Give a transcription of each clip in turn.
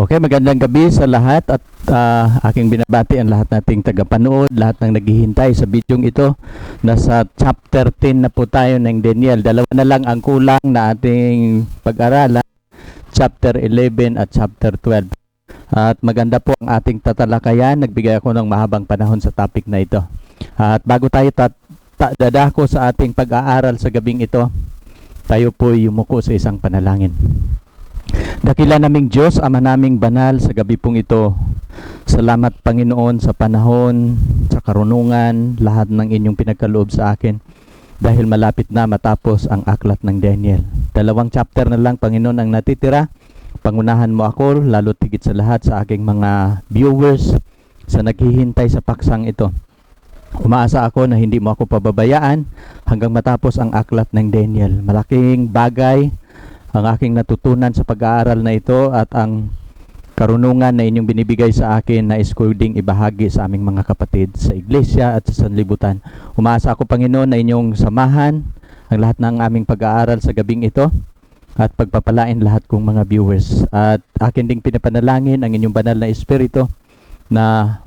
Okay, magandang gabi sa lahat at aking binabati ang lahat nating tagapanood, lahat ng naghihintay sa bidyong ito. Nasa chapter 10 na po tayo ng Daniel. Dalawa na lang ang kulang na ating pag-aralan, chapter 11 at chapter 12. At maganda po ang ating tatalakayan. Nagbigay ako ng mahabang panahon sa topic na ito. At bago tayo dadako sa ating pag-aaral sa gabing ito, tayo po yumuko sa isang panalangin. Dakila naming Diyos, Ama naming banal, sa gabi pong ito, salamat Panginoon sa panahon, sa karunungan, lahat ng inyong pinagkaloob sa akin dahil malapit na matapos ang aklat ng Daniel. 2 chapter na lang, Panginoon, ang natitira. Pangunahan mo ako, lalo tigit sa lahat sa aking mga viewers sa naghihintay sa paksang ito. Umaasa ako na hindi mo ako pababayaan hanggang matapos ang aklat ng Daniel. Malaking bagay ang aking natutunan sa pag-aaral na ito at ang karunungan na inyong binibigay sa akin na iskuding ibahagi sa aming mga kapatid sa iglesia at sa sanlibutan. Umaasa ako, Panginoon, na inyong samahan ang lahat ng aming pag-aaral sa gabing ito at pagpapalain lahat kong mga viewers. At akin ding pinapanalangin ang inyong banal na espiritu na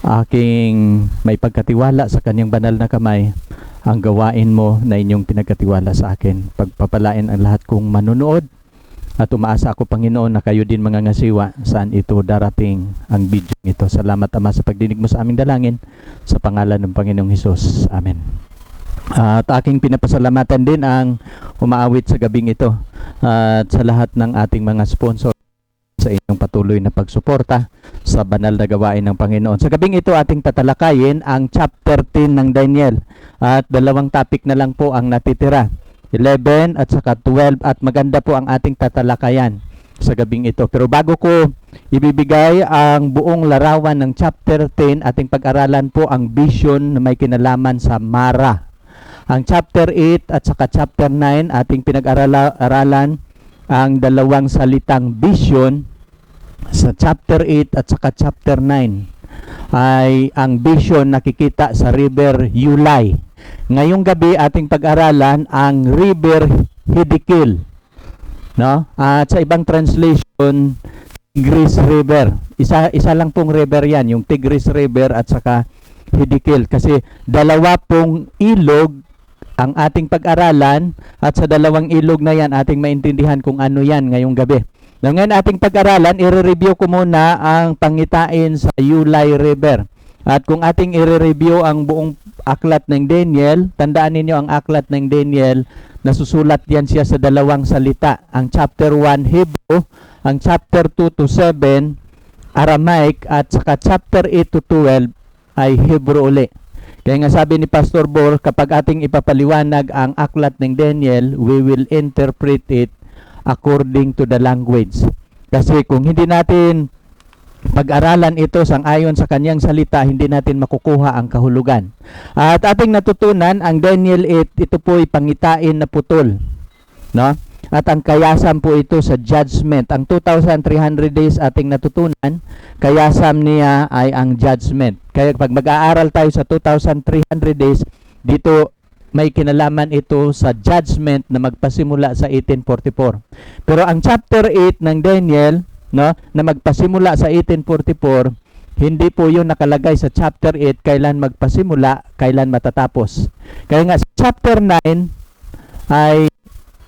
aking may pagkatiwala sa kanyang banal na kamay ang gawain mo na inyong pinagkatiwala sa akin. Pagpapalain ang lahat kong manunood at umaasa ako, Panginoon, na kayo din mga ngasiwa saan ito darating ang video ito. Salamat, Ama, sa pagdinig mo sa aming dalangin sa pangalan ng Panginoong Hesus. Amen. At aking pinapasalamatan din ang umaawit sa gabing ito at sa lahat ng ating mga sponsor sa inyong patuloy na pagsuporta sa banal na gawain ng Panginoon. Sa gabing ito ating tatalakayin ang chapter 10 ng Daniel at dalawang topic na lang po ang natitira, 11 at saka 12, at maganda po ang ating tatalakayan sa gabing ito. Pero bago ko ibibigay ang buong larawan ng chapter 10, ating pag-aralan po ang vision na may kinalaman sa Mara. Ang chapter 8 at saka chapter 9 ating pinag-aralan ang dalawang salitang vision. Sa chapter 8 at saka chapter 9 ay ang vision nakikita sa River Ulai. Ngayong gabi ating pag-aralan ang River Hiddekel, no? At sa ibang translation, Tigris River. Isa lang pong river yan, yung Tigris River at saka Hiddekel, kasi dalawa pong ilog ang ating pag-aralan at sa dalawang ilog na yan ating maintindihan kung ano yan ngayong gabi. Ngayon ating pag-aralan, i-review ko muna ang pangitain sa Ulai River. At kung ating i-review ang buong aklat ng Daniel, tandaan ninyo ang aklat ng Daniel, nasusulat yan siya sa dalawang salita. Ang chapter 1 Hebrew, ang chapter 2 to 7 Aramaic, at saka chapter 8 to 12 ay Hebrew uli. Kaya nga sabi ni Pastor Bor, kapag ating ipapaliwanag ang aklat ng Daniel, we will interpret it according to the language. Kasi kung hindi natin pag-aralan ito sang-ayon sa kanyang salita, hindi natin makukuha ang kahulugan. At ating natutunan, ang Daniel 8, ito po ay pangitain na putol, no? At ang kayasam po ito sa judgment. Ang 2,300 days ating natutunan, kayasam niya ay ang judgment. Kaya pag mag-aaral tayo sa 2,300 days, dito may kinalaman ito sa judgment na magpasimula sa 1844. Pero ang chapter 8 ng Daniel, no, na magpasimula sa 1844, hindi po yun nakalagay sa chapter 8 kailan magpasimula, kailan matatapos. Kaya nga sa chapter 9 ay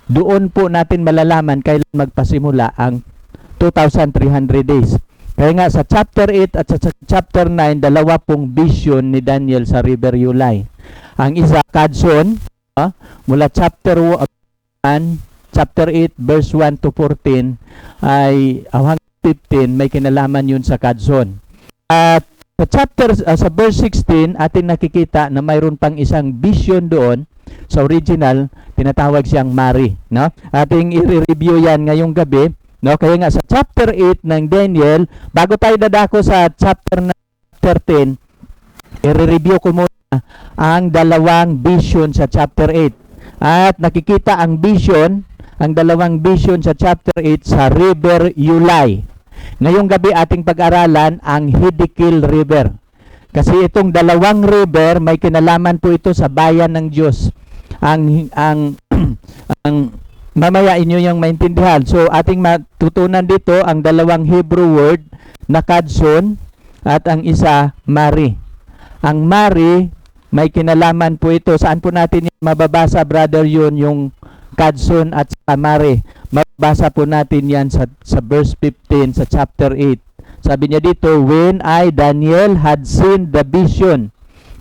doon po natin malalaman kailan magpasimula ang 2,300 days. Kaya nga sa chapter 8 at sa chapter 9, dalawa pong vision ni Daniel sa River Ulai. Ang isa, Kadson, mula chapter 1, chapter 8, verse 1 to 14, ay hanggang 15, may kinalaman yun sa Kadson. At sa verse 16, atin nakikita na mayroon pang isang vision doon. Sa original, tinatawag siyang Mari. No? Ating i-review yan ngayong gabi. No? Kaya nga sa chapter 8 ng Daniel, bago tayo dadako sa chapter 10, i-review ko muna ang dalawang vision sa chapter 8. At nakikita ang vision, ang dalawang vision sa chapter 8 sa River Ulai. Ngayong gabi ating pag-aralan ang Hiddekel River. Kasi itong dalawang river, may kinalaman po ito sa bayan ng Diyos. Ang mamaya inyo yung maintindihan. So, ating matutunan dito ang dalawang Hebrew word na kadson at ang isa, mari. Ang mari, may kinalaman po ito. Saan po natin yung mababasa, Brother Yun, yung kadson at sa mari? Mababasa po natin yan sa verse 15 sa chapter 8. Sabi niya dito, when I, Daniel, had seen the vision.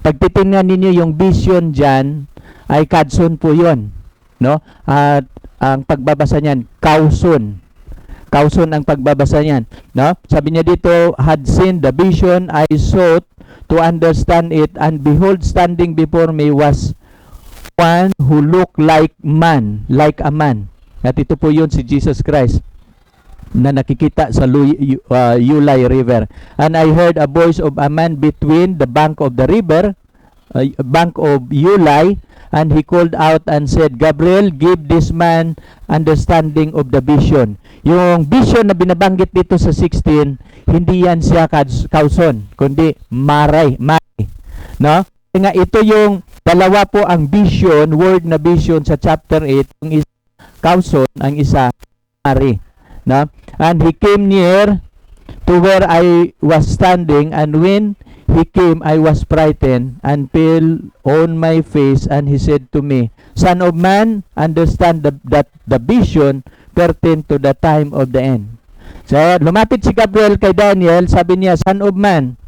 Pag titingnan ninyo yung vision dyan, ay kadson po yun. No? At ang pagbabasa niyan, kauson. Kauson ang pagbabasa niyan. No? Sabi niya dito, had seen the vision, I sought to understand it, and behold, standing before me was one who looked like man, like a man. At ito po yun si Jesus Christ na nakikita sa Ulai River. And I heard a voice of a man between the bank of the river, bank of Ulai, and he called out and said, Gabriel, give this man understanding of the vision. Yung vision na binabanggit dito sa 16, hindi yan siya kauson, kundi maray. No? Nga ito yung dalawa po ang vision, word na vision sa chapter 8, yung isa kauson, ang isa mari. No? And he came near to where I was standing, and when he came, I was frightened and fell on my face, and he said to me, Son of man, understand that the vision pertain to the time of the end. So, lumapit si Gabriel kay Daniel, sabi niya, Son of man,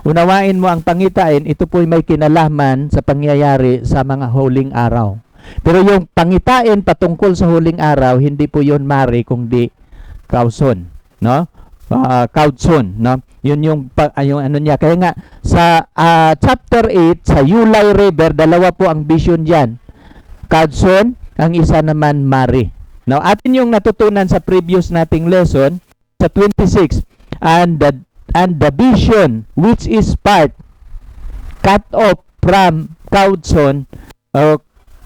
unawain mo ang pangitain, ito po'y may kinalaman sa pangyayari sa mga huling araw. Pero yung pangitain patungkol sa huling araw, hindi po yun mari, kundi kauson, no? Kauson, no? Yun yung ano niya. Kaya nga sa chapter 8 sa Ulai River, dalawa po ang vision diyan. Kauson, ang isa naman mari. Now, atin yung natutunan sa previous nating lesson sa 26, and the vision which is part cut off from kauson,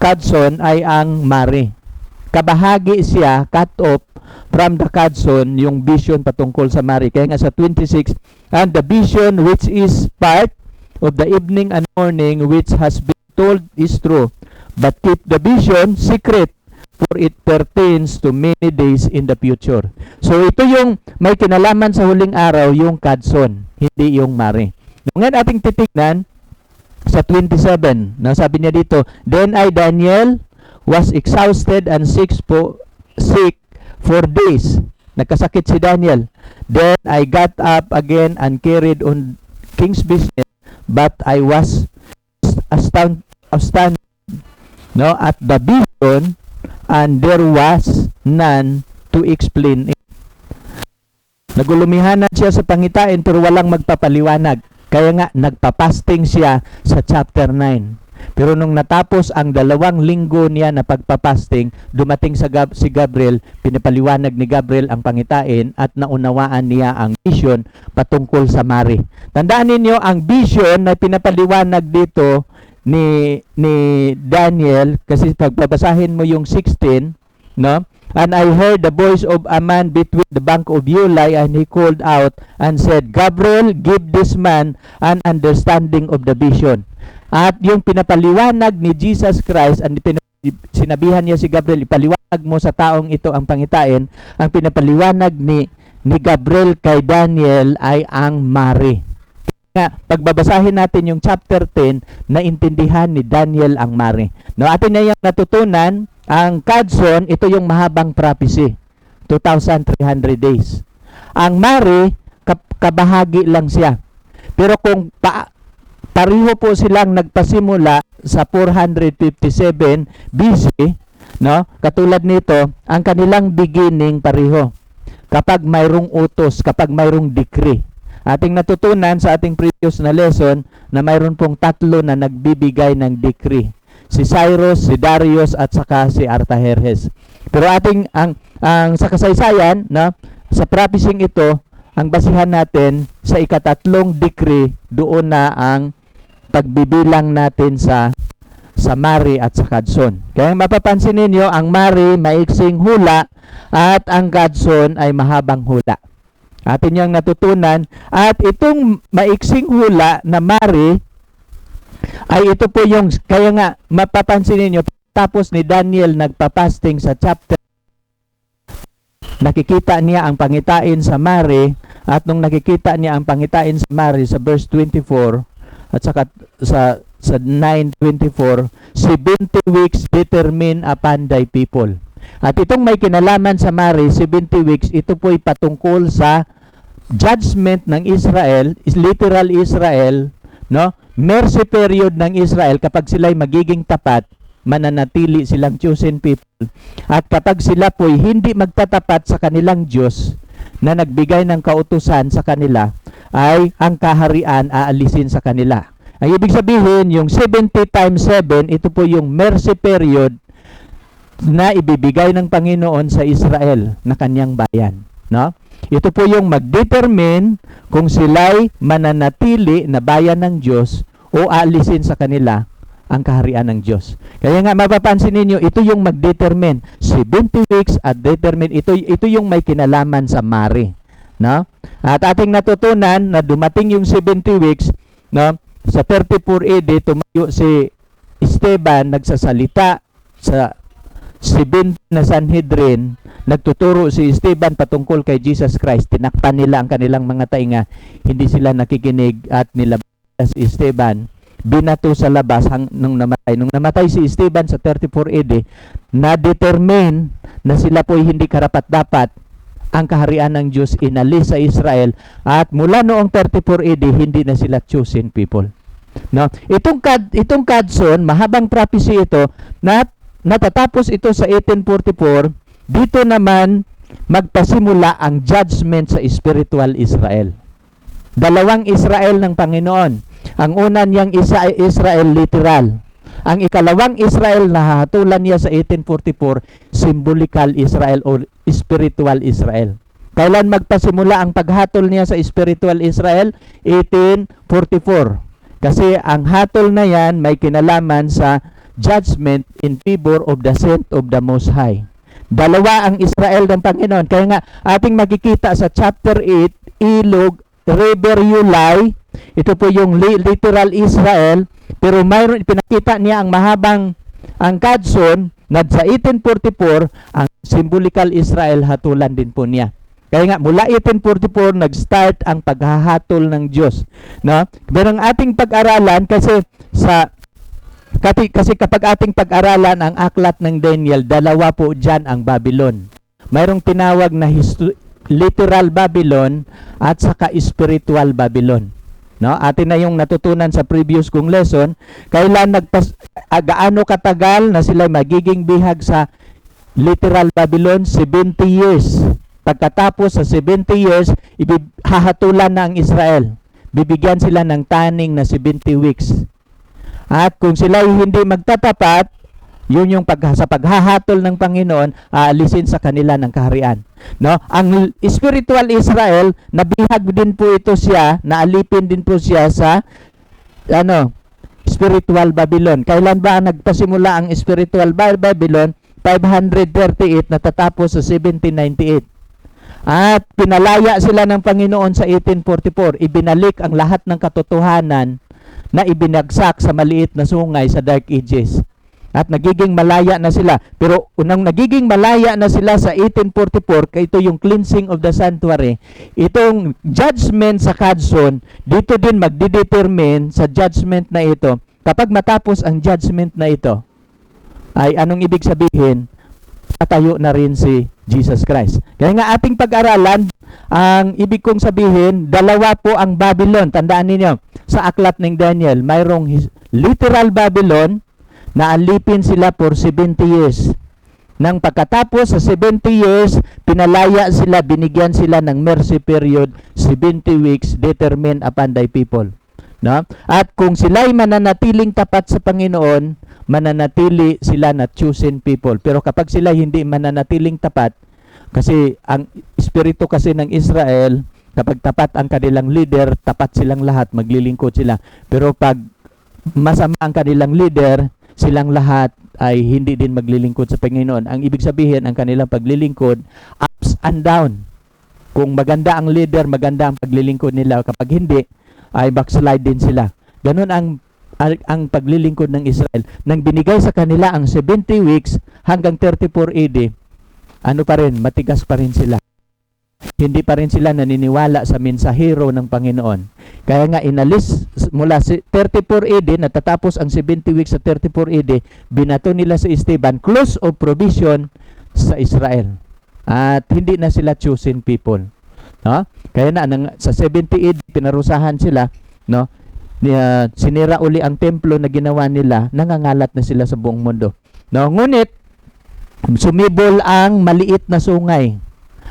kadson ay ang mari. Kabahagi siya, cut off from the kadson, yung vision patungkol sa mari. Kaya nga sa 26, and the vision which is part of the evening and morning which has been told is true, but keep the vision secret, for it pertains to many days in the future. So ito yung may kinalaman sa huling araw, yung kadson, hindi yung mari. Ngayon ating titignan sa 27, na sabi niya dito, Then I, Daniel, was exhausted and sick for days. Nagkasakit si Daniel. Then I got up again and carried on king's business, but I was astounded, no, at the vision, and there was none to explain it. Nagulumihanan siya sa pangitain pero walang magpapaliwanag. Kaya nga nagpapasting siya sa chapter 9. Pero nung natapos ang 2 linggo niya na pagpapasting, dumating si Gabriel, pinapaliwanag ni Gabriel ang pangitain at naunawaan niya ang vision patungkol sa mari. Tandaan ninyo, ang vision na pinapaliwanag dito ni Daniel, kasi pagbabasahin mo yung 16, no? And I heard the voice of a man between the bank of Ulai, and he called out and said, Gabriel, give this man an understanding of the vision. At yung pinapaliwanag ni Jesus Christ, and sinabihan niya si Gabriel, ipaliwanag mo sa taong ito ang pangitain, ang pinapaliwanag ni Gabriel kay Daniel ay ang mari. Nga, pagbabasahin natin yung chapter 10, naintindihan ni Daniel ang mari. No, atin na yung natutunan, ang kadson, ito yung mahabang prophecy, 2,300 days. Ang mari, kabahagi lang siya. Pero kung pareho po silang nagpasimula sa 457 BC, no? Katulad nito, ang kanilang beginning pareho. Kapag mayroong utos, kapag mayroong decree. Ating natutunan sa ating previous na lesson na mayroon pong 3 na nagbibigay ng decree. Si Cyrus, si Darius, at saka si Artaxerxes. Pero ating ang sa kasaysayan, na sa prophecy ito, ang basihan natin sa ika-3 decree, doon na ang pagbibilang natin sa mari at sa kadson. Kaya mapapansin ninyo, ang mari maiksing hula at ang kadson ay mahabang hula. Atin yung natutunan, at itong maiksing hula na mari ay ito po yung, kaya nga mapapansin ninyo, tapos ni Daniel nagpapasting sa chapter nakikita niya ang pangitain sa mare, at nung nakikita niya ang pangitain sa mare sa verse 24 at saka sa 9:24, 70 weeks determine upon thy people. At itong may kinalaman sa mare, 70 weeks, ito po'y patungkol sa judgment ng Israel, is literal Israel, no? Mercy period ng Israel kapag sila'y magiging tapat, mananatili silang chosen people. At kapag sila po'y hindi magtatapat sa kanilang Diyos na nagbigay ng kautusan sa kanila, ay ang kaharian aalisin sa kanila. Ang ibig sabihin, yung 70 times 7, ito po yung mercy period na ibibigay ng Panginoon sa Israel na kanyang bayan, no? Ito po yung mag-determine kung sila'y mananatili na bayan ng Diyos o aalisin sa kanila ang kaharian ng Diyos. Kaya nga mapapansin ninyo, ito yung mag-determine. 70 weeks at determine, ito yung may kinalaman sa mare, no? At ating natutunan na dumating yung 70 weeks, no? Sa 34 AD, tumayo si Esteban, nagsasalita sa 70 na Sanhedrin, nagtuturo si Esteban patungkol kay Jesus Christ. Tinakpan nila ang kanilang mga tainga, hindi sila nakikinig at nilabas si Esteban. Binato sa labas nung namatay. Nung namatay si Esteban sa 34 AD, na-determine na sila po'y hindi karapat-dapat, ang kaharian ng Diyos inalis sa Israel, at mula noong 34 AD, hindi na sila chosen people. No? Itong Kadson, mahabang prophecy ito, na natatapos ito sa 1844, dito naman magpasimula ang judgment sa spiritual Israel. Dalawang Israel ng Panginoon. Ang una niyang isa ay Israel literal. Ang ikalawang Israel na hahatulan niya sa 1844, symbolical Israel o spiritual Israel. Kailan magpasimula ang paghatol niya sa spiritual Israel? 1844. Kasi ang hatol na yan may kinalaman sa judgment in favor of the saint of the Most High. Dalawa ang Israel ng Panginoon. Kaya nga ating makikita sa chapter 8, Ilog, River Ulai, ito po yung literal Israel, pero mayroon, pinakita niya ang mahabang ang Kadson na sa 1844, ang symbolical Israel hatulan din po niya. Kaya nga, mula 1844, nag-start ang paghahatol ng Diyos. No? Pero ang ating pag-aralan, kasi kapag ating pag-aralan ang aklat ng Daniel, dalawa po dyan ang Babylon. Mayroong tinawag na literal Babylon at saka spiritual Babylon. No? Atin na yung natutunan sa previous kong lesson, kailan gaano katagal na sila magiging bihag sa literal Babylon? 70 years. Pagkatapos sa 70 years, hahatulan na ang Israel. Bibigyan sila ng taning na 70 weeks. At kung sila hindi magtatapat, yun yung sa paghahatol ng Panginoon, aalisin sa kanila ng kaharian. No? Ang spiritual Israel, nabihag din po ito siya, naalipin din po siya sa spiritual Babylon. Kailan ba nagpasimula ang spiritual Babylon? 538, natatapos sa 1798. At pinalaya sila ng Panginoon sa 1844. Ibinalik ang lahat ng katotohanan na ibinagsak sa maliit na sungay sa Dark Ages. At nagiging malaya na sila. Pero unang nagiging malaya na sila sa 1844, ito yung cleansing of the sanctuary. Itong judgment sa Kadson, dito din magdidetermine sa judgment na ito. Kapag matapos ang judgment na ito, ay anong ibig sabihin? Patayo na rin si Jesus Christ. Kaya nga ating pag-aralan, ang ibig kong sabihin, dalawa po ang Babylon. Tandaan ninyo, sa aklat ng Daniel, mayroong literal Babylon, na alipin sila for 70 years. Nang pagkatapos sa 70 years, pinalaya sila, binigyan sila ng mercy period, 70 weeks, determined upon thy people. No? At kung sila'y mananatiling tapat sa Panginoon, mananatili sila na chosen people. Pero kapag sila hindi mananatiling tapat, kasi ang espiritu kasi ng Israel, kapag tapat ang kanilang leader, tapat silang lahat, maglilingkod sila. Pero pag masama ang kanilang leader, silang lahat ay hindi din maglilingkod sa Panginoon. Ang ibig sabihin, ang kanilang paglilingkod, ups and down. Kung maganda ang leader, maganda ang paglilingkod nila. Kapag hindi, ay backslide din sila. Ganun ang paglilingkod ng Israel. Nang binigay sa kanila ang 70 weeks hanggang 34 AD, ano pa rin, matigas pa rin sila. Hindi pa rin sila naniniwala sa mensahero ng Panginoon. Kaya nga inalis mula 34 AD, natatapos ang 70 weeks sa 34 AD, binato nila si Esteban, close of provision sa Israel. At hindi na sila chosen people. No? Kaya na sa 70 AD, pinarusahan sila, no? Sinira uli ang templo na ginawa nila, nangangalat na sila sa buong mundo. No? Ngunit, sumibol ang maliit na sungay.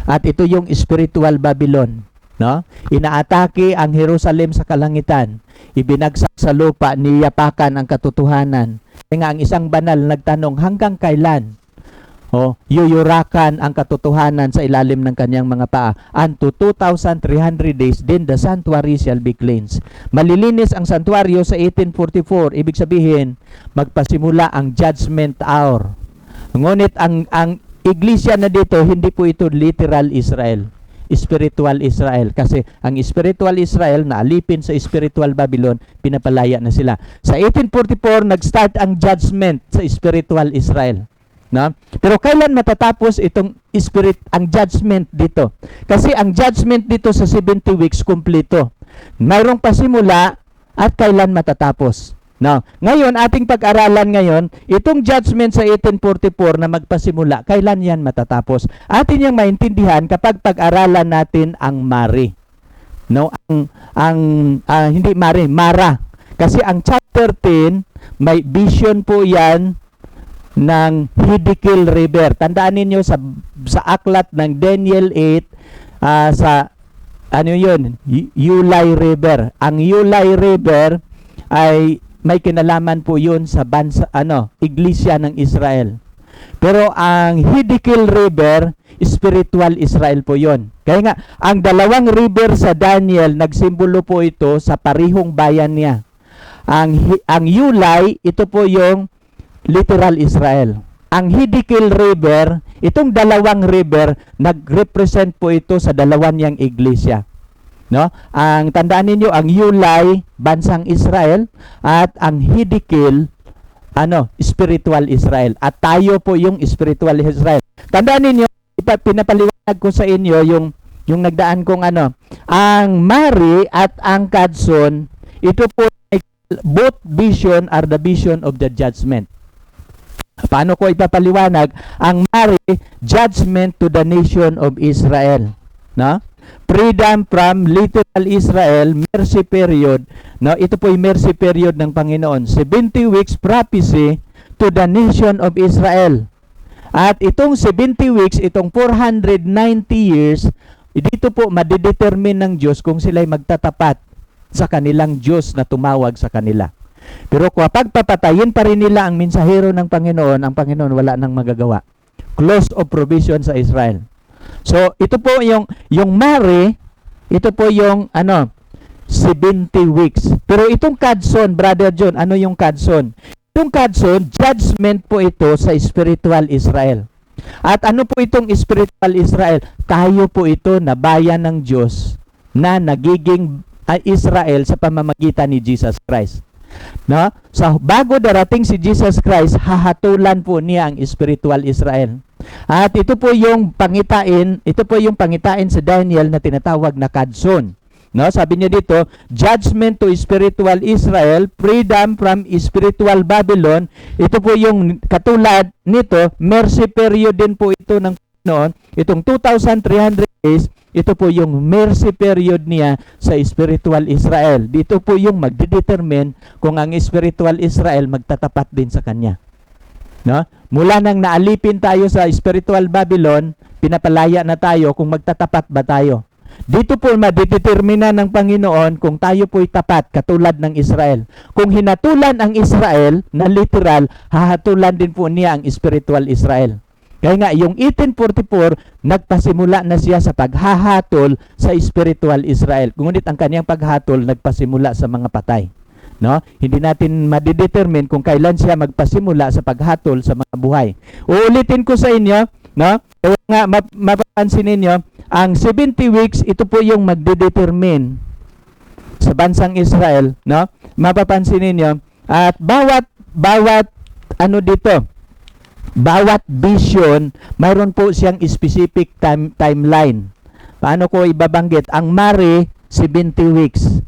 At ito yung spiritual Babylon, no? Inaatake ang Jerusalem sa kalangitan. Ibinagsak sa lupa, niyapakan ang katotohanan. Kaya nga ang isang banal nagtanong, hanggang kailan? Yuyurakan ang katotohanan sa ilalim ng kanyang mga paa. Unto 2,300 days, then the sanctuary shall be cleansed. Malilinis ang santuaryo sa 1844. Ibig sabihin, magpasimula ang judgment hour. Ngunit ang iglesia na dito, hindi po ito literal Israel. Spiritual Israel. Kasi ang spiritual Israel na alipin sa spiritual Babylon, pinapalaya na sila. Sa 1844, nag-start ang judgment sa spiritual Israel. No? Pero kailan matatapos ang judgment dito? Kasi ang judgment dito sa 70 weeks, kumpleto. Mayroong pasimula at kailan matatapos. Now, ngayon, ating pag-aralan ngayon, itong judgment sa 1844 na magpasimula, kailan yan matatapos? Atin yung maintindihan kapag pag-aralan natin ang Mari. No, hindi Mari, Mara. Kasi ang chapter 10, may vision po yan ng Hiddekel River. Tandaan ninyo sa aklat ng Daniel 8, sa Ulai River. Ang Ulai River ay may kinalaman po yun sa iglesia ng Israel. Pero ang Hiddekel River, spiritual Israel po yun. Kaya nga, ang dalawang river sa Daniel, nagsimbolo po ito sa parihong bayan niya. Ang Ulai, ito po yung literal Israel. Ang Hiddekel River, itong dalawang river, nag-represent po ito sa dalawang niyang iglesia. No? Ang tandaan ninyo, ang Ulai, bansang Israel, at ang Hiddekel, spiritual Israel. At tayo po yung spiritual Israel. Tandaan ninyo, pinapaliwanag ko sa inyo yung nagdaan kong ang Mari at ang Kadson, ito po, both vision are the vision of the judgment. Paano ko ipapaliwanag? Ang Mari, judgment to the nation of Israel. No? Freedom from literal Israel, mercy period. No, ito po yung mercy period ng Panginoon. 70 weeks prophecy to the nation of Israel. At itong 70 weeks, itong 490 years, dito po madidetermine ng Diyos kung sila'y magtatapat sa kanilang Diyos na tumawag sa kanila. Pero kapag papatayin pa rin nila ang mensahero ng Panginoon, ang Panginoon wala nang magagawa. Close of provision sa Israel. So, ito po yung Mari, ito po yung 70 weeks. Pero itong Kadson, Brother John, ano yung Kadson? Itong Kadson, judgment po ito sa spiritual Israel. At ano po itong spiritual Israel? Tayo po ito na bayan ng Diyos na nagiging Israel sa pamamagitan ni Jesus Christ. No? So, bago darating si Jesus Christ, hahatulan po niya ang spiritual Israel. At ito po yung pangitain sa Daniel na tinatawag na Kadson. No, sabi niya dito, judgment to spiritual Israel, freedom from spiritual Babylon. Ito po yung katulad nito, mercy period din po ito ng Panginoon. Itong 2,300 days, ito po yung mercy period niya sa spiritual Israel. Dito po yung magdedetermine kung ang spiritual Israel magtatapat din sa kanya. No? Mula nang naalipin tayo sa spiritual Babylon, pinapalaya na tayo kung magtatapat ba tayo. Dito po madedetermina ng Panginoon kung tayo po'y tapat katulad ng Israel. Kung hinatulan ang Israel na literal, hahatulan din po niya ang spiritual Israel. Kaya nga, yung 1844, nagpasimula na siya sa paghahatol sa spiritual Israel. Ngunit ang kanyang paghatol, nagpasimula sa mga patay. No? Hindi natin madedetermine kung kailan siya magpasimula sa paghatol sa mga buhay. Uulitin ko sa inyo, no? Kaya nga, mapapansin ninyo, ang 70 weeks, ito po yung magdedetermine sa bansang Israel. No? Mapapansin ninyo, at bawat dito, bawat vision, mayroon po siyang specific timeline. Paano ko ibabanggit? Ang Mari, 70 weeks.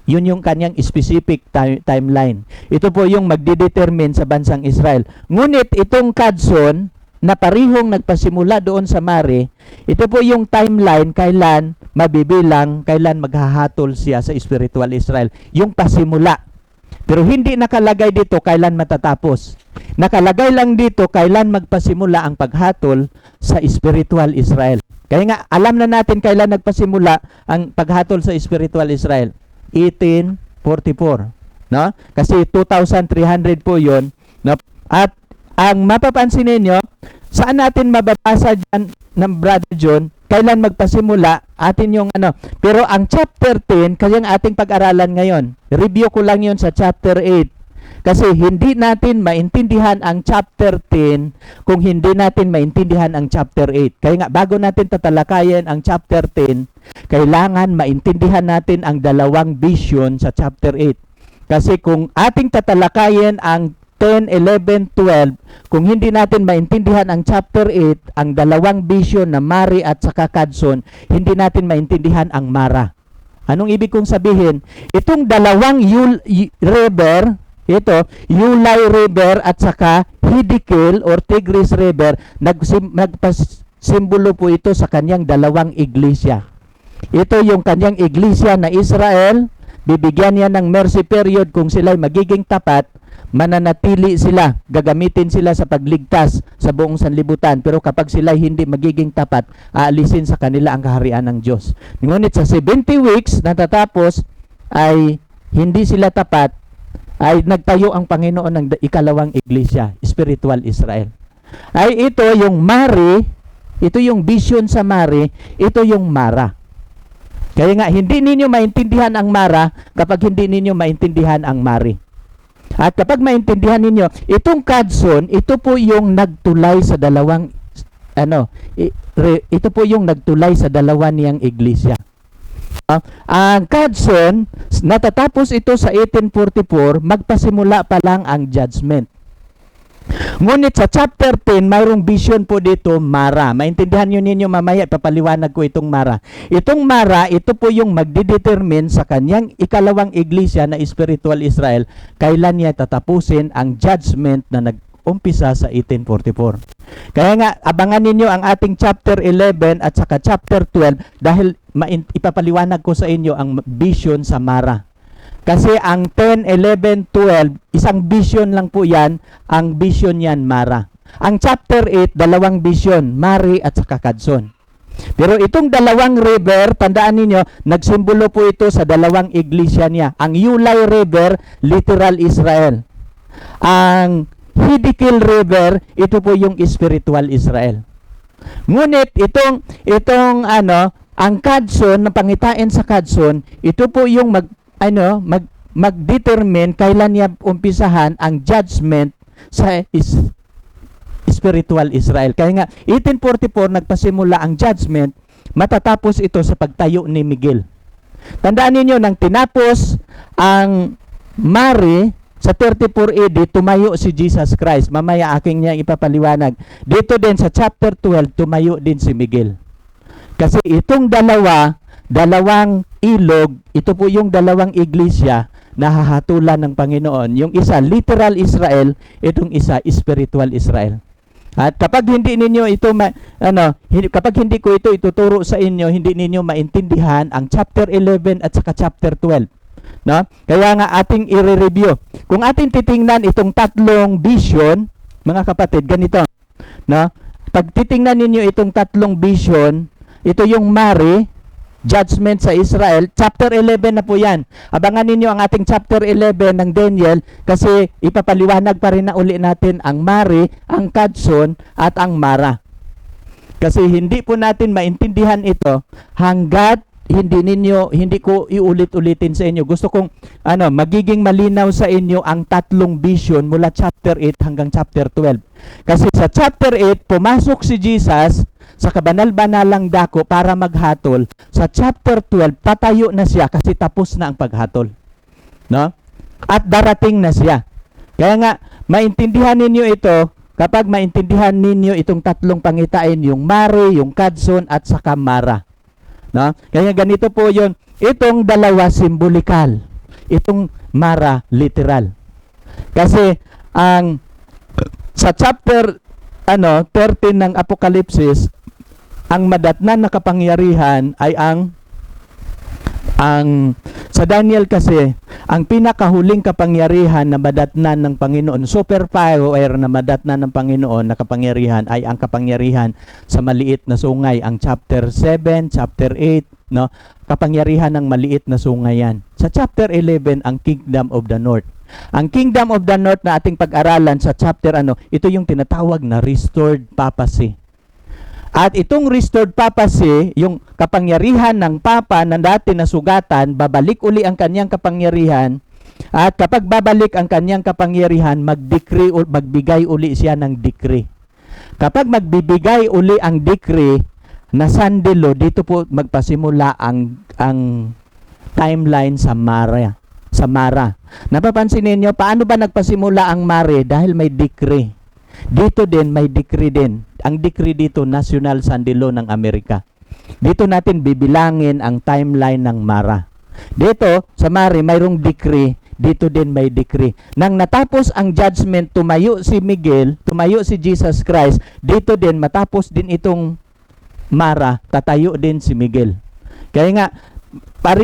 Yun yung kanyang specific timeline. Ito po yung magdidetermine sa bansang Israel. Ngunit itong Kadson, na parihong nagpasimula doon sa Mari, ito po yung timeline kailan mabibilang, kailan maghahatol siya sa spiritual Israel. Yung pasimula. Pero hindi nakalagay dito kailan matatapos. Nakalagay lang dito kailan magpasimula ang paghatol sa spiritual Israel. Kaya nga, alam na natin kailan nagpasimula ang paghatol sa spiritual Israel. 1844. No? Kasi 2,300 po yun. No? At ang mapapansin ninyo, saan natin mababasa dyan ng Brother John, kailan magpasimula atin yung ano. Pero ang chapter 10, kasi ang ating pag-aralan ngayon, review ko lang yun sa chapter 8. Kasi hindi natin maintindihan ang chapter 10 kung hindi natin maintindihan ang chapter 8. Kaya nga, bago natin tatalakayin ang chapter 10, kailangan maintindihan natin ang dalawang vision sa chapter 8. Kasi kung ating tatalakayin ang 10, 11, 12, kung hindi natin maintindihan ang chapter 8, ang dalawang vision na Mari at saka Kadson, hindi natin maintindihan ang Mara. Anong ibig kong sabihin? Itong dalawang river, ito, Ulai River at saka Hiddekel or Tigris River, nagpasimbolo po ito sa kanyang dalawang iglesia. Ito yung kanyang iglesia na Israel, bibigyan niya ng mercy period kung sila'y magiging tapat, mananatili sila, gagamitin sila sa pagligtas sa buong sanlibutan. Pero kapag sila hindi magiging tapat, aalisin sa kanila ang kaharian ng Diyos. Ngunit sa 70 weeks natatapos ay hindi sila tapat, ay nagtayo ang Panginoon ng ikalawang iglesia, spiritual Israel. Ay ito yung Mari, ito yung vision sa Mari, ito yung Mara. Kaya nga, hindi ninyo maintindihan ang Mara kapag hindi ninyo maintindihan ang Mari. At kapag maintindihan ninyo, itong Kadson, ito po yung nagtulay sa dalawang, ito po yung nagtulay sa dalawa niyang iglesia. Ang Kadson, natatapos ito sa 1844, magpasimula pa lang ang judgment. Ngunit sa chapter 10, mayroong vision po dito, Mara. Maintindihan nyo ninyo mamaya, papaliwanag ko itong Mara. Itong Mara, ito po yung magdidetermine sa kanyang ikalawang iglesia na spiritual Israel, kailan niya tatapusin ang judgment na nag-umpisa sa 1844. Kaya nga, abangan ninyo ang ating chapter 11 at saka chapter 12 dahil ipapaliwanag ko sa inyo ang vision sa Mara. Kasi ang 10, 11, 12, isang vision lang po yan, ang vision yan, Mara. Ang chapter 8, dalawang vision, Mari at saka Kadson. Pero itong dalawang river, tandaan ninyo, nagsimbolo po ito sa dalawang iglesia niya. Ang Ulai River, literal Israel. Ang Hiddekel River, ito po yung spiritual Israel. Ngunit ang Kadson, na pangitain sa Kadson, ito po yung mag-determine kailan niya umpisahan ang judgment sa spiritual Israel. Kaya nga, 1844 nagpasimula ang judgment, matatapos ito sa pagtayo ni Miguel. Tandaan niyo nang tinapos ang Mari, sa 34 AD, tumayo si Jesus Christ. Mamaya aking niya ipapaliwanag. Dito din sa chapter 12, tumayo din si Miguel. Kasi itong dalawang ilog, ito po yung dalawang iglesia na hahatulan ng Panginoon. Yung isa, literal Israel, itong isa, spiritual Israel. At kapag hindi ninyo ito, kapag hindi ko ito ituturo sa inyo, hindi ninyo maintindihan ang chapter 11 at saka chapter 12. No? Kaya nga ating i-review. Kung ating titingnan itong tatlong vision, mga kapatid, ganito. No? Pag titingnan ninyo itong tatlong vision, ito yung Mari, judgment sa Israel, chapter 11 na po yan. Abangan ninyo ang ating chapter 11 ng Daniel kasi ipapaliwanag pa rin na uli natin ang Mari, ang Kadson at ang Mara. Kasi hindi po natin maintindihan ito hanggat hindi ko iulit-ulitin sa inyo. Gusto kong magiging malinaw sa inyo ang tatlong vision mula chapter 8 hanggang chapter 12. Kasi sa chapter 8 pumasok si Jesus sa kabanal-banalang dako para maghatol. Sa chapter 12 patayo na siya kasi tapos na ang paghatol. No? At darating na siya. Kaya nga maintindihan ninyo ito kapag maintindihan ninyo itong tatlong pangitain, yung Mare, yung Kadson, at saka Mara. No? Kaya ganito po yun. Itong dalawa simbolikal. Itong Mara literal. Kasi sa chapter 13 ng Apokalipsis, ang madatnan na kapangyarihan ay ang sa Daniel kasi, ang pinakahuling kapangyarihan na madatnan ng Panginoon, superpower na madatnan ng Panginoon na kapangyarihan ay ang kapangyarihan sa maliit na sungay. Ang chapter 7, chapter 8, no? Kapangyarihan ng maliit na sungay yan. Sa chapter 11, ang Kingdom of the North. Ang Kingdom of the North na ating pag-aralan sa chapter ito yung tinatawag na restored papacy. At itong restored papacy, yung kapangyarihan ng Papa na dati nasugatan, babalik uli ang kanyang kapangyarihan. At kapag babalik ang kanyang kapangyarihan, mag-decree o magbigay uli siya ng decree. Kapag magbibigay uli ang decree na sandilo, dito po magpasimula ang timeline sa Mara. Napapansin ninyo, paano ba nagpasimula ang Mare? Dahil may decree. Dito din may decree din. Ang decree dito, National Sandilo ng Amerika. Dito natin bibilangin ang timeline ng Mara. Dito, sa Mare, mayroong decree. Dito din may decree. Nang natapos ang judgment, tumayo si Miguel, tumayo si Jesus Christ. Dito din, matapos din itong Mara, tatayo din si Miguel. Kaya nga,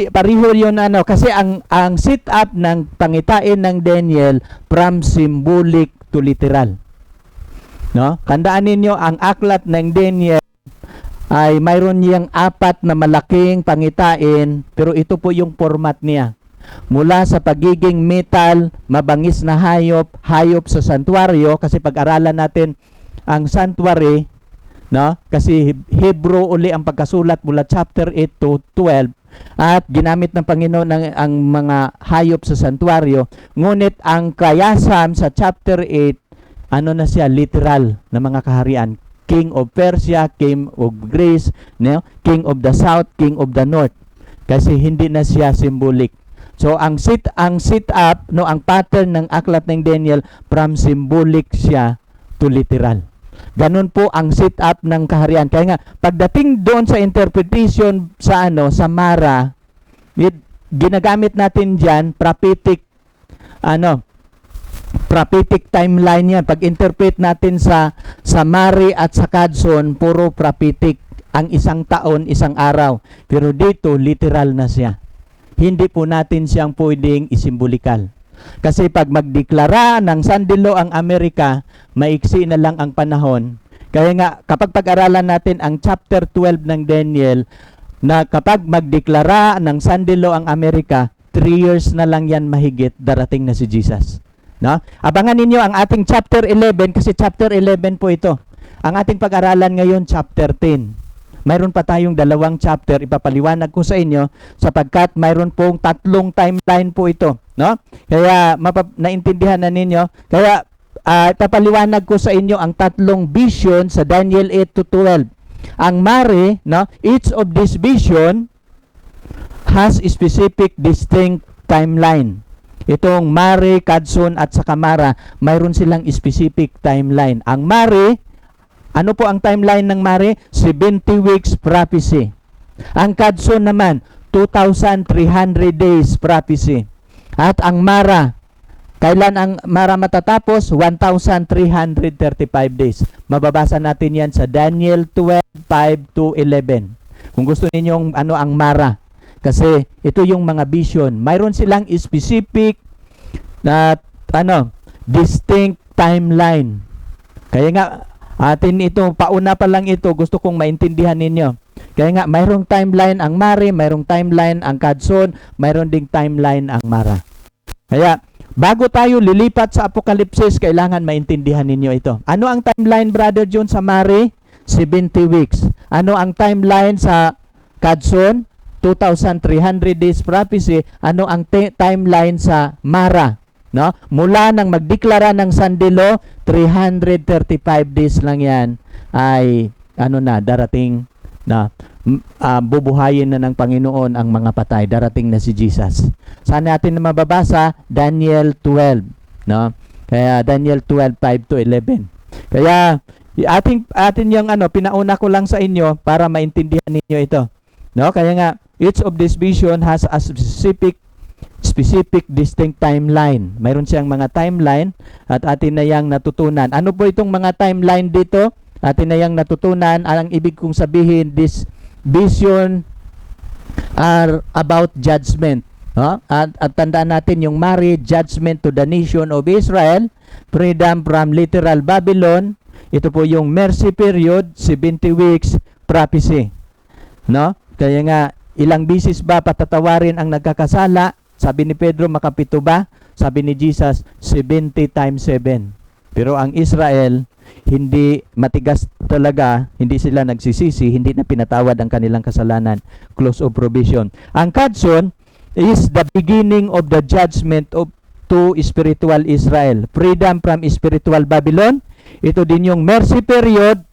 pariho yun kasi ang sit up ng pangitain ng Daniel from symbolic to literal. No? Tandaan ninyo, ang aklat ng Daniel ay mayroon niyang 4 na malaking pangitain, pero ito po yung format niya. Mula sa pagiging metal, mabangis na hayop sa santuario, kasi pag-aralan natin ang sanctuary, no? Kasi Hebrew uli ang pagkasulat mula chapter 8 to 12, at ginamit ng Panginoon ang mga hayop sa santuario. Ngunit ang kayasam sa chapter 8, na siya, literal na mga kaharian. King of Persia, King of Greece, no? King of the South, King of the North. Kasi hindi na siya symbolic. So ang sit up, no, ang pattern ng aklat ng Daniel, from symbolic siya to literal. Ganun po ang sit up ng kaharian. Kaya nga pagdating doon sa interpretation sa Mara, ginagamit natin diyan prophetic timeline yan. Pag-interpret natin sa Mare at sa Kadson, puro prophetic. Ang isang taon, isang araw. Pero dito, literal na siya. Hindi po natin siyang pwedeng isimbolikal. Kasi pag magdeklara ng sandilo ang Amerika, maiksi na lang ang panahon. Kaya nga, kapag pag-aralan natin ang chapter 12 ng Daniel, na kapag magdeklara ng sandilo ang Amerika, 3 years na lang yan mahigit, darating na si Jesus. No? Abangan ninyo ang ating chapter 11, kasi chapter 11 po ito. Ang ating pag-aralan ngayon, chapter 10. Mayroon pa tayong 2 chapter, ipapaliwanag ko sa inyo, sapagkat mayroon pong 3 timeline po ito. No? Kaya naintindihan na ninyo. Kaya ipapaliwanag ko sa inyo ang 3 vision sa Daniel 8 to 12. Ang Mare, no, each of this vision has a specific distinct timeline. Itong Mare, Kadson at saka Mara, mayroon silang specific timeline. Ang Mare, ano po ang timeline ng Mare? 70 weeks prophecy. Ang Kadson naman, 2,300 days prophecy. At ang Mara, kailan ang Mara matatapos? 1,335 days. Mababasa natin yan sa Daniel 12, 5 to 11. Kung gusto ninyong ang Mara. Kasi ito yung mga vision. Mayroon silang specific na distinct timeline. Kaya nga atin ito, pauna pa lang ito, gusto kong maintindihan ninyo. Kaya nga mayroong timeline ang Mare, mayroong timeline ang Kadson, mayroon ding timeline ang Mara. Kaya bago tayo lilipat sa Apokalipsis, kailangan maintindihan ninyo ito. Ano ang timeline, Brother John, sa Mare? 70 weeks. Ano ang timeline sa Kadson? 2,300 days prophecy. Ano ang timeline sa Mara? No? Mula nang magdeklara ng sandilo, 335 days lang yan ay darating na bubuhayin na ng Panginoon ang mga patay. Darating na si Jesus. Saan natin na mababasa? Daniel 12. No? Kaya Daniel 12, 5 to 11. Kaya atin yung pinauna ko lang sa inyo para maintindihan ninyo ito. No? Kaya nga each of this vision has a specific distinct timeline. Mayroon siyang mga timeline at atin na yang natutunan. Ano po itong mga timeline dito? Atin na yang natutunan. Ang ibig kong sabihin, this vision are about judgment. No? At tandaan natin yung marriage, judgment to the nation of Israel, freedom from literal Babylon. Ito po yung mercy period, 70 weeks, prophecy. No? Kaya nga, ilang bisis ba patatawarin ang nagkakasala? Sabi ni Pedro, makapito ba? Sabi ni Jesus, 70 times 7. Pero ang Israel, hindi matigas talaga, hindi sila nagsisisi, hindi na pinatawad ang kanilang kasalanan. Close of provision. Ang Kadson is the beginning of the judgment to spiritual Israel. Freedom from spiritual Babylon. Ito din yung mercy period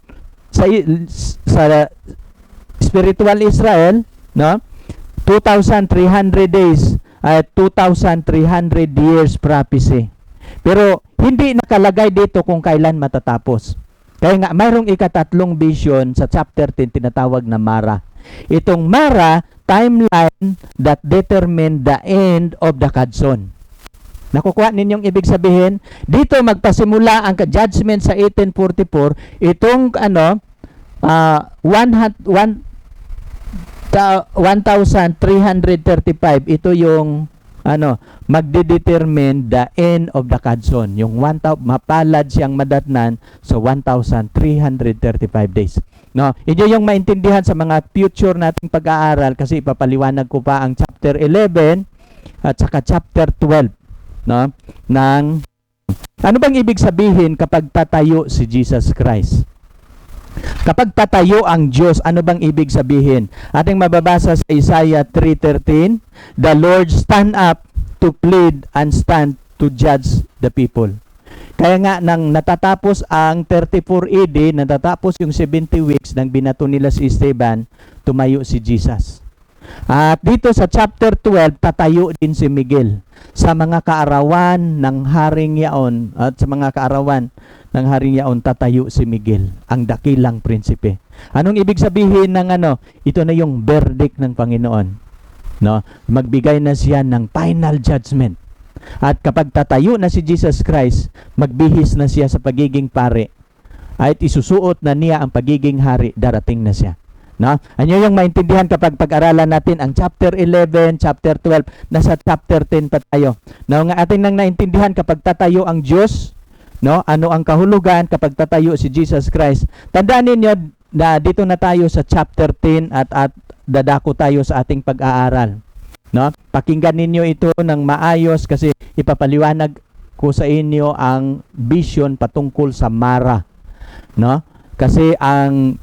sa spiritual Israel, no? 2,300 days at 2,300 years prophecy. Pero hindi nakalagay dito kung kailan matatapos. Kaya nga mayroong ikatatlong vision sa chapter 10 tinatawag na Mara. Itong Mara, timeline that determine the end of the Kadson. Nakukuha ninyong ibig sabihin? Dito magpasimula ang judgment sa 1844. Itong 1,335, ito yung magdedetermine the end of the Kadson. Yung mapalad siyang madatnan sa 1,335 days. No, ito yung maintindihan sa mga future nating pag-aaral kasi ipapaliwanag ko pa ang chapter 11 at saka chapter 12, no? Ano bang ibig sabihin kapag tatayo si Jesus Christ? Kapag tatayo ang Diyos, ano bang ibig sabihin? Ating mababasa sa Isaiah 3:13, the Lord stand up to plead and stand to judge the people. Kaya nga nang natatapos ang 34 AD, natatapos yung 70 weeks nang binato nila si Esteban, tumayo si Jesus. At dito sa chapter 12, tatayo din si Miguel sa mga kaarawan ng Haring Yaon. At sa mga kaarawan ng Haring Yaon, tatayo si Miguel, ang dakilang prinsipe. Anong ibig sabihin ng Ito na yung verdict ng Panginoon. No? Magbigay na siya ng final judgment. At kapag tatayo na si Jesus Christ, magbihis na siya sa pagiging pare. At isusuot na niya ang pagiging hari, darating na siya. No? Ano yung maintindihan kapag pag-aralan natin ang chapter 11, chapter 12, nasa chapter 10 pa tayo. No, nga atin nang naintindihan kapag tatayo ang Diyos, no? Ano ang kahulugan kapag tatayo si Jesus Christ. Tandaan ninyo na dito na tayo sa chapter 10 at dadako tayo sa ating pag-aaral. No? Pakinggan ninyo ito ng maayos kasi ipapaliwanag ko sa inyo ang vision patungkol sa Mara. No? Kasi ang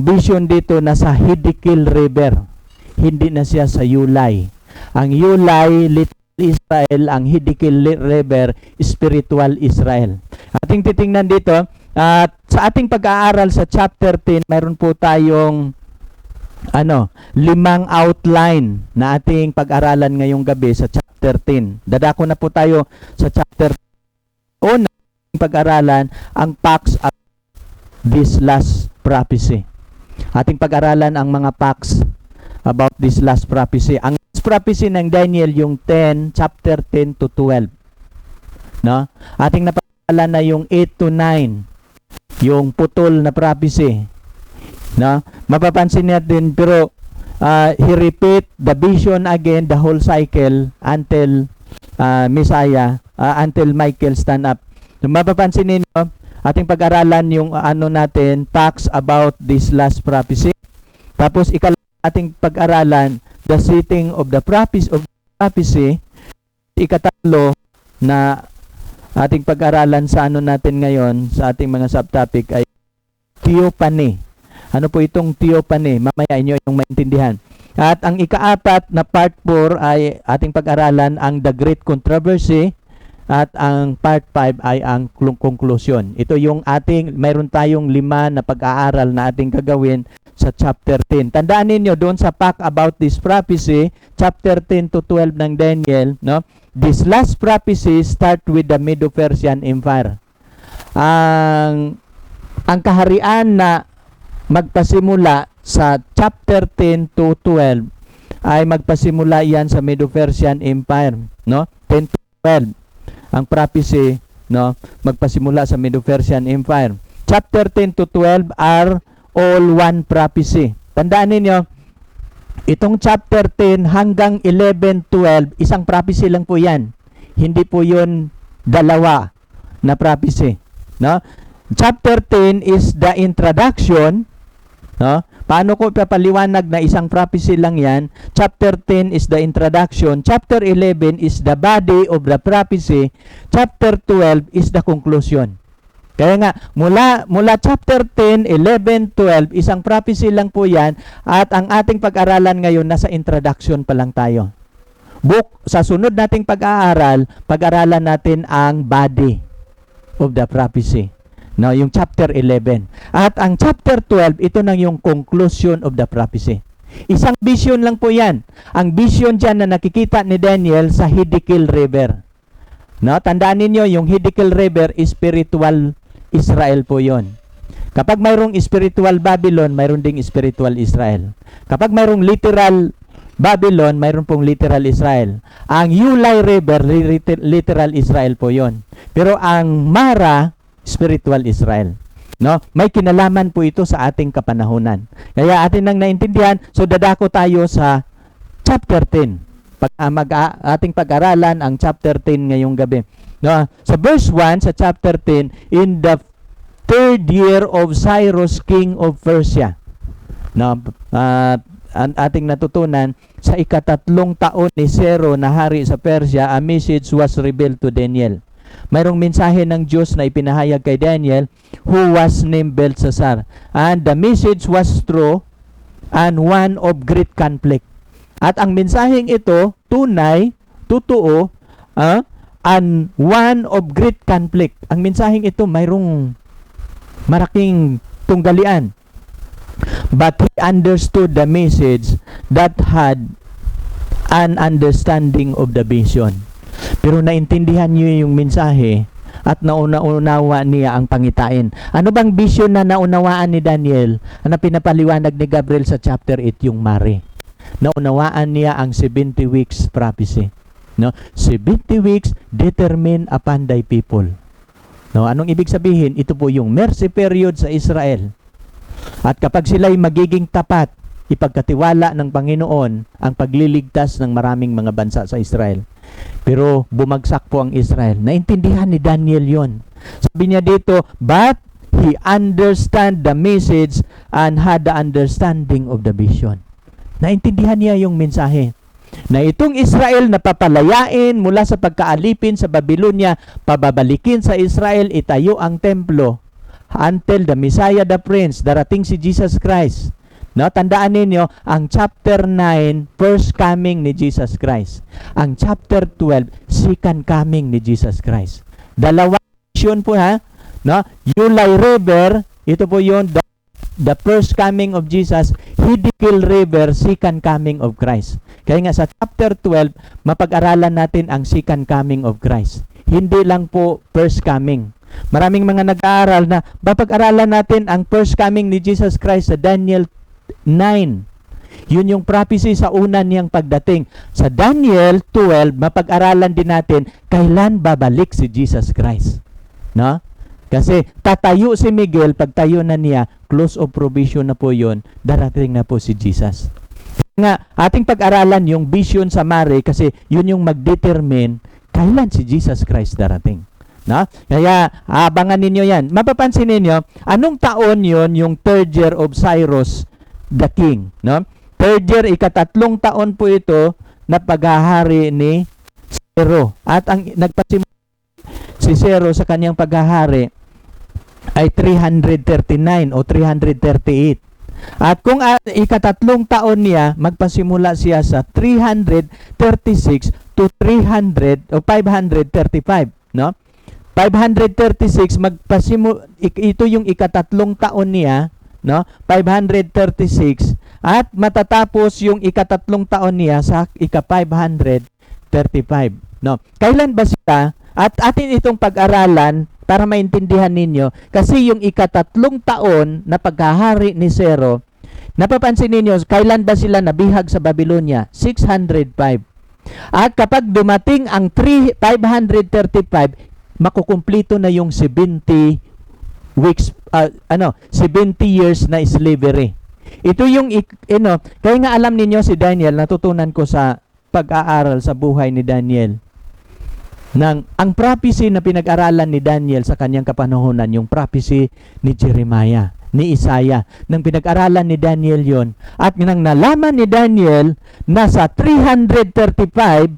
vision dito nasa Hiddekel River. Hindi na siya sa Yulay. Ang Yulay, Little Israel, ang Hiddekel River, Spiritual Israel. Ating titingnan dito at sa ating pag-aaral sa chapter 10, mayroon po tayong 5 outline na ating pag-aralan ngayong gabi sa chapter 10. Dadako na po tayo sa chapter 1 pag-aralan ang facts of this last prophecy. Ating pag-aralan ang mga facts about this last prophecy. Ang last prophecy ng Daniel yung chapter 10 to 12. No? Ating napag-aralan na yung 8 to 9, yung putol na prophecy. No? Mapapansin natin pero he repeat the vision again, the whole cycle until Messiah, until Michael stand up. So, mapapansin ninyo, ating pag-aralan yung natin, facts about this last prophecy. Tapos ating pag-aralan the setting of the prophecy. Ikatatlo na ating pag-aralan sa natin ngayon sa ating mga subtopic ay theophany. Ano po itong theophany? Mamaya inyo yung maintindihan. At ang ikaapat na part 4 ay ating pag-aralan ang the great controversy at ang part 5 ay ang conclusion. Ito yung mayroon tayong 5 na pag-aaral na ating gagawin sa chapter 10. Tandaan ninyo doon sa fact about this prophecy, chapter 10 to 12 ng Daniel, no? This last prophecy start with the Medo-Persian Empire. ang kaharian na magpasimula sa chapter 10 to 12 ay magpasimula yan sa Medo-Persian Empire, no? 10 to 12. Ang prophecy, no, magpasimula sa Medo-Persian Empire. Chapter 10 to 12 are all one prophecy. Tandaan ninyo, itong chapter 10 hanggang 11, 12, isang prophecy lang po yan. Hindi po yun dalawa na prophecy, no? Chapter 10 is the introduction, no? Paano ko ipapaliwanag na isang prophecy lang yan? Chapter 10 is the introduction. Chapter 11 is the body of the prophecy. Chapter 12 is the conclusion. Kaya nga, mula chapter 10, 11, 12, isang prophecy lang po yan. At ang ating pag-aralan ngayon, nasa introduction pa lang tayo. Sa sunod nating pag-aaral, pag-aralan natin ang body of the prophecy. No, yung chapter 11. At ang chapter 12, ito nang yung conclusion of the prophecy. Isang vision lang po yan. Ang vision dyan na nakikita ni Daniel sa Hiddekel River. No, tandaan ninyo, yung Hiddekel River, spiritual Israel po yon. Kapag mayroong spiritual Babylon, mayroon ding spiritual Israel. Kapag mayroong literal Babylon, mayroon pong literal Israel. Ang Ulai River, literal Israel po yon. Pero ang Mara, spiritual Israel. No? May kinalaman po ito sa ating kapanahunan. Kaya atin nang naintindihan, so dadako tayo sa chapter 10. Ating pag-aralan ang chapter 10 ngayong gabi. No? Sa verse 1 sa chapter 10, in the third year of Cyrus, king of Persia. No? Ang ating natutunan, sa ikatatlong taon ni Cero na hari sa Persia, a message was revealed to Daniel. Mayroong mensahe ng Diyos na ipinahayag kay Daniel, who was named Belshazzar. And the message was true and one of great conflict. At ang mensaheng ito, tunay, totoo, and one of great conflict. Ang mensaheng ito, mayroong malaking tunggalian. But he understood the message that had an understanding of the vision. Pero naintindihan niyo yung mensahe at nauna-unawa niya ang pangitain. Ano bang vision na naunawaan ni Daniel? Ano pinapaliwanag ni Gabriel sa chapter 8, yung Mare. Naunawaan niya ang 70 weeks prophecy. No? 70 weeks determined upon thy people. No? Anong ibig sabihin? Ito po yung mercy period sa Israel. At kapag sila'y magiging tapat, ipagkatiwala ng Panginoon ang pagliligtas ng maraming mga bansa sa Israel. Pero bumagsak po ang Israel. Naintindihan ni Daniel yon. Sabi niya dito, but he understand the message and had the understanding of the vision. Naintindihan niya yung mensahe. Na itong Israel na papalayain mula sa pagkaalipin sa Babylonia, pababalikin sa Israel, itayo ang templo until the Messiah the Prince, darating si Jesus Christ. No, tandaan ninyo, ang chapter 9, first coming ni Jesus Christ. Ang chapter 12, second coming ni Jesus Christ. Dalawa vision po ha. No? Ulai River, ito po yun, the first coming of Jesus. Hiddekel River, second coming of Christ. Kaya nga sa chapter 12, mapag-aralan natin ang second coming of Christ. Hindi lang po first coming. Maraming mga nag-aaral na mapag-aralan natin ang first coming ni Jesus Christ sa Daniel 9. Yun yung prophecy sa una niyang pagdating. Sa Daniel 12, mapag-aralan din natin kailan babalik si Jesus Christ. No? Kasi tatayo si Miguel, pagtayo na niya, close of provision na po yun, darating na po si Jesus. Nga, ating pag-aralan yung vision sa Mare kasi yun yung mag-determine kailan si Jesus Christ darating. No? Kaya abangan ninyo yan. Mapapansin ninyo, anong taon yun yung third year of Cyrus the king, no? Third year, ikatatlong taon po ito na paghahari ni Cero. At ang nagpasimula si Cero sa kanyang paghahari ay 339 o 338. At kung ikatatlong taon niya, magpasimula siya sa 336 to 300 o 535, no? 536 ito yung ikatatlong taon niya, no? 536 at matatapos yung ikatatlong taon niya sa ika-535, no? Kailan ba sila? At atin itong pag-aralan para maintindihan ninyo. Kasi yung ikatatlong taon na pagkahari ni Zero, napapansin ninyo, kailan ba sila nabihag sa Babylonia? 605. At kapag dumating ang 535, makukumplito na yung 70 weeks, 70 years na slavery. Ito yung, kaya nga alam ninyo si Daniel, natutunan ko sa pag-aaral sa buhay ni Daniel, ang prophecy na pinag-aralan ni Daniel sa kanyang kapanahonan, yung prophecy ni Jeremiah, ni Isaiah, nang pinag-aralan ni Daniel yon, at nang nalaman ni Daniel na sa 335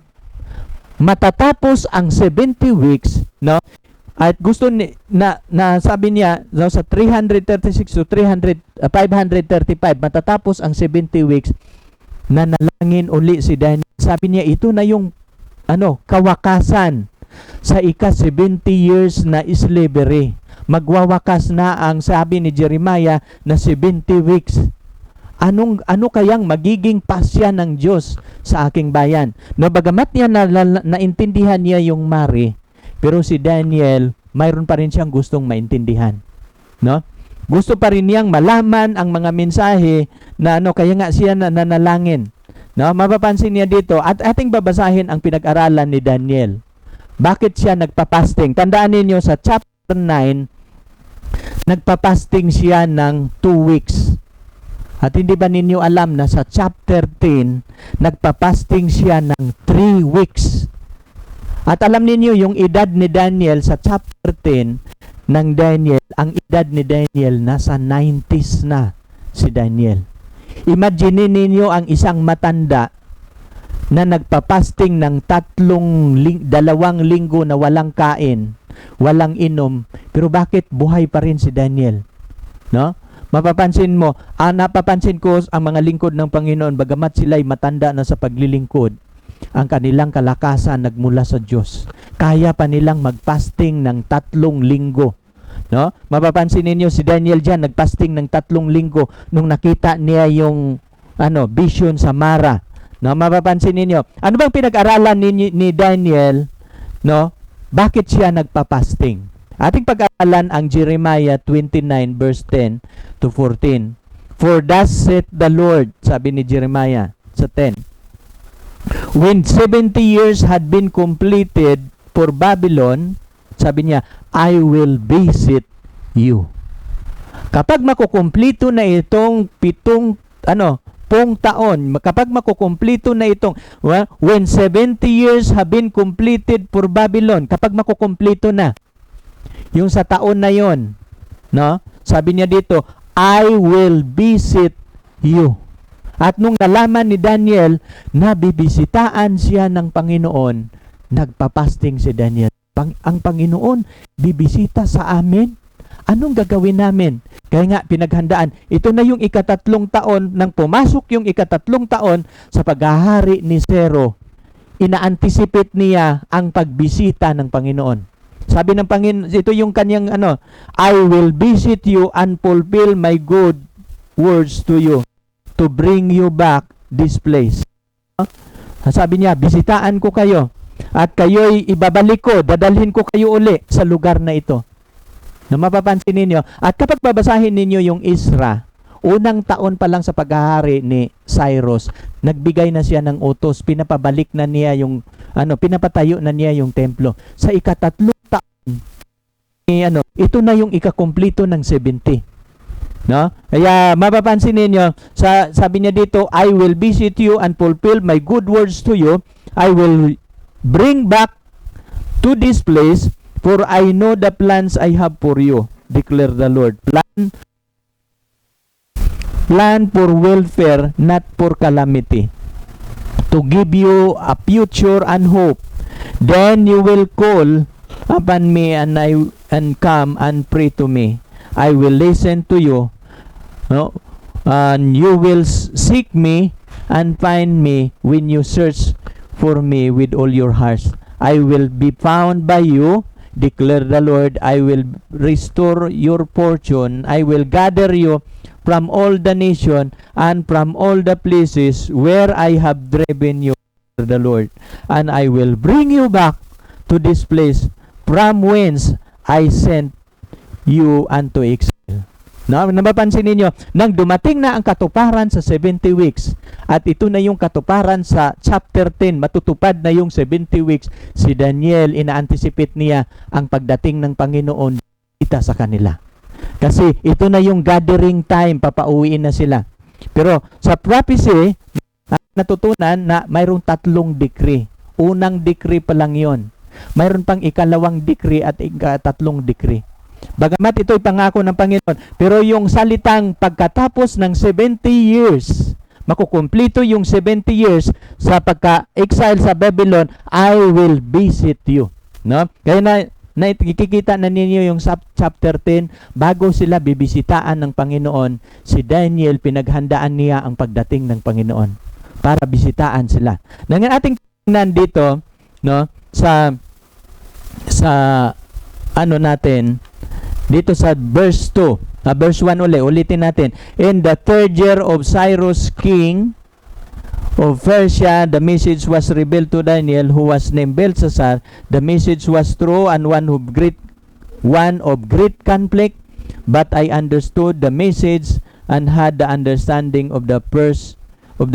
matatapos ang 70 weeks, no? At gusto na sabi niya sa 336 to 535 matatapos ang 70 weeks, na nalangin uli si Daniel. Sabi niya, ito na yung kawakasan sa ika-70 years na slavery. Magwawakas na ang sabi ni Jeremiah na 70 weeks. Ano kayang magiging pasya ng Diyos sa aking bayan? No, bagamat niya naintindihan niya yung Mari, pero si Daniel, mayroon pa rin siyang gustong maintindihan. No? Gusto pa rin niyang malaman ang mga mensahe na kaya nga siya nanalangin. No, mapapansin niya dito, at ating babasahin ang pinag-aralan ni Daniel. Bakit siya nagpa-fasting? Tandaan niyo sa chapter 9, nagpa-fasting siya ng 2 weeks. At hindi ba ninyo alam na sa chapter 10, nagpa-fasting siya ng 3 weeks. At alam ninyo yung edad ni Daniel sa chapter 10 ng Daniel, ang edad ni Daniel nasa 90s na si Daniel. Imagine ninyo ang isang matanda na nagpa-fasting ng 2 linggo na walang kain, walang inom, pero bakit buhay pa rin si Daniel? No? Mapapansin mo, napapansin ko ang mga lingkod ng Panginoon, bagamat sila'y matanda na sa paglilingkod, ang kanilang kalakasan nagmula sa Diyos. Kaya pa nilang mag-fasting ng 3 linggo. No? Mapapansin ninyo si Daniel diyan nag-fasting ng 3 linggo nung nakita niya yung vision sa Mara. No, mapapansin ninyo. Ano bang pinag-aralan ni Daniel? No? Bakit siya nagpa-fasting? Ating pag-aralan ang Jeremiah 29 verse 10 to 14. For thus saith the Lord, sabi ni Jeremiah sa 10. When 70 years had been completed for Babylon, sabi niya, I will visit you. Kapag makukumplito na itong 7 taon, kapag makukumplito na itong, when 70 years have been completed for Babylon, kapag makukumplito na, yung sa taon na yon, no? Sabi niya dito, I will visit you. At nung nalaman ni Daniel na bibisitaan siya ng Panginoon, nagpa-fasting si Daniel. Ang Panginoon bibisita sa amin. Anong gagawin namin? Kaya nga pinaghandaan. Ito na yung ika-3 taon, nang pumasok yung ika-3 taon sa paghahari ni Zero. Ina-anticipate niya ang pagbisita ng Panginoon. Sabi ng Panginoon, ito yung kanyang I will visit you and fulfill my good words to you, to bring you back this place. Sabi niya, bisitaan ko kayo at kayo'y ibabalik ko, dadalhin ko kayo uli sa lugar na ito. Na mapapansin ninyo, at kapag babasahin ninyo yung Isra, unang taon pa lang sa paghahari ni Cyrus, nagbigay na siya ng utos, pinapabalik na niya yung, pinapatayo na niya yung templo. Sa ika-3 taon, ito na yung ikakumplito ng 70. No? Kaya mapapansin ninyo, sabi niya dito, I will visit you and fulfill my good words to you. I will bring back to this place, for I know the plans I have for you, declare the Lord. Plan for welfare, not for calamity, to give you a future and hope. Then you will call upon me and come and pray to me. I will listen to you. No? And you will seek me and find me when you search for me with all your hearts. I will be found by you, declare the Lord. I will restore your fortune. I will gather you from all the nation and from all the places where I have driven you, the Lord. And I will bring you back to this place from whence I sent you unto exile. No, napapansin ninyo, nang dumating na ang katuparan sa 70 weeks, at ito na yung katuparan sa chapter 10, matutupad na yung 70 weeks, si Daniel, ina-anticipate niya ang pagdating ng Panginoon kita sa kanila. Kasi ito na yung gathering time, papauwiin na sila. Pero sa prophecy, natutunan na mayroong 3 decree. Unang decree pa lang yon. Mayroon pang ikalawang decree at ika-3 decree. Bagamat ito'y pangako ng Panginoon, pero yung salitang pagkatapos ng 70 years, makukumplito yung 70 years sa pagka-exile sa Babylon, I will visit you. No? Kaya nakikita na ninyo yung chapter 10, bago sila bibisitaan ng Panginoon, si Daniel, pinaghandaan niya ang pagdating ng Panginoon para bisitaan sila. Nang ating tingnan dito, no, sa ano natin, dito sa verse 2, verse 1 ulitin natin. In the 3rd year of Cyrus king of Persia, the message was revealed to Daniel, who was named Belshazzar. The message was true and one of great conflict, but I understood the message and had the understanding of the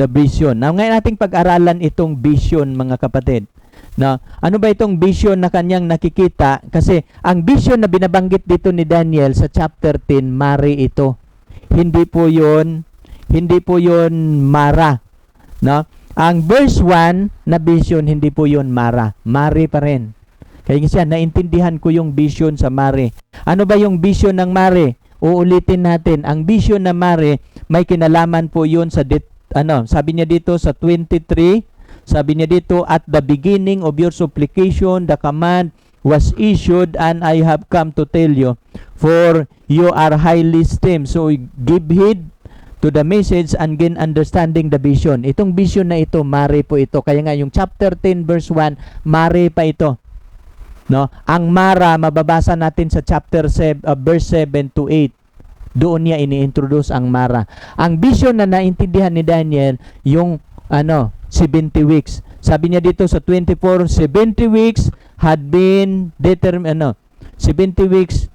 vision. Now, ngayon nating pag-aralan itong vision, mga kapatid. No? Ano ba itong vision na kanyang nakikita? Kasi ang vision na binabanggit dito ni Daniel sa chapter 10, mari ito. Hindi po yun mara. No? Ang verse 1 na vision, hindi po yun mara. Mari pa rin. Kaya siya, naintindihan ko yung vision sa mari. Ano ba yung vision ng mari? Uulitin natin. Ang vision ng mari, may kinalaman po yun sa sabi niya dito sa 23, sabi niya dito, at the beginning of your supplication, the command was issued, and I have come to tell you, for you are highly esteemed. So, give heed to the message and gain understanding the vision. Itong vision na ito, mari po ito. Kaya nga, yung chapter 10, verse 1, mari pa ito. No? Ang mara, mababasa natin sa chapter 7, verse 7 to 8. Doon niya ini-introduce ang mara. Ang vision na naintindihan ni Daniel, yung 70 weeks. Sabi niya dito sa 24, 70 weeks had been 70 weeks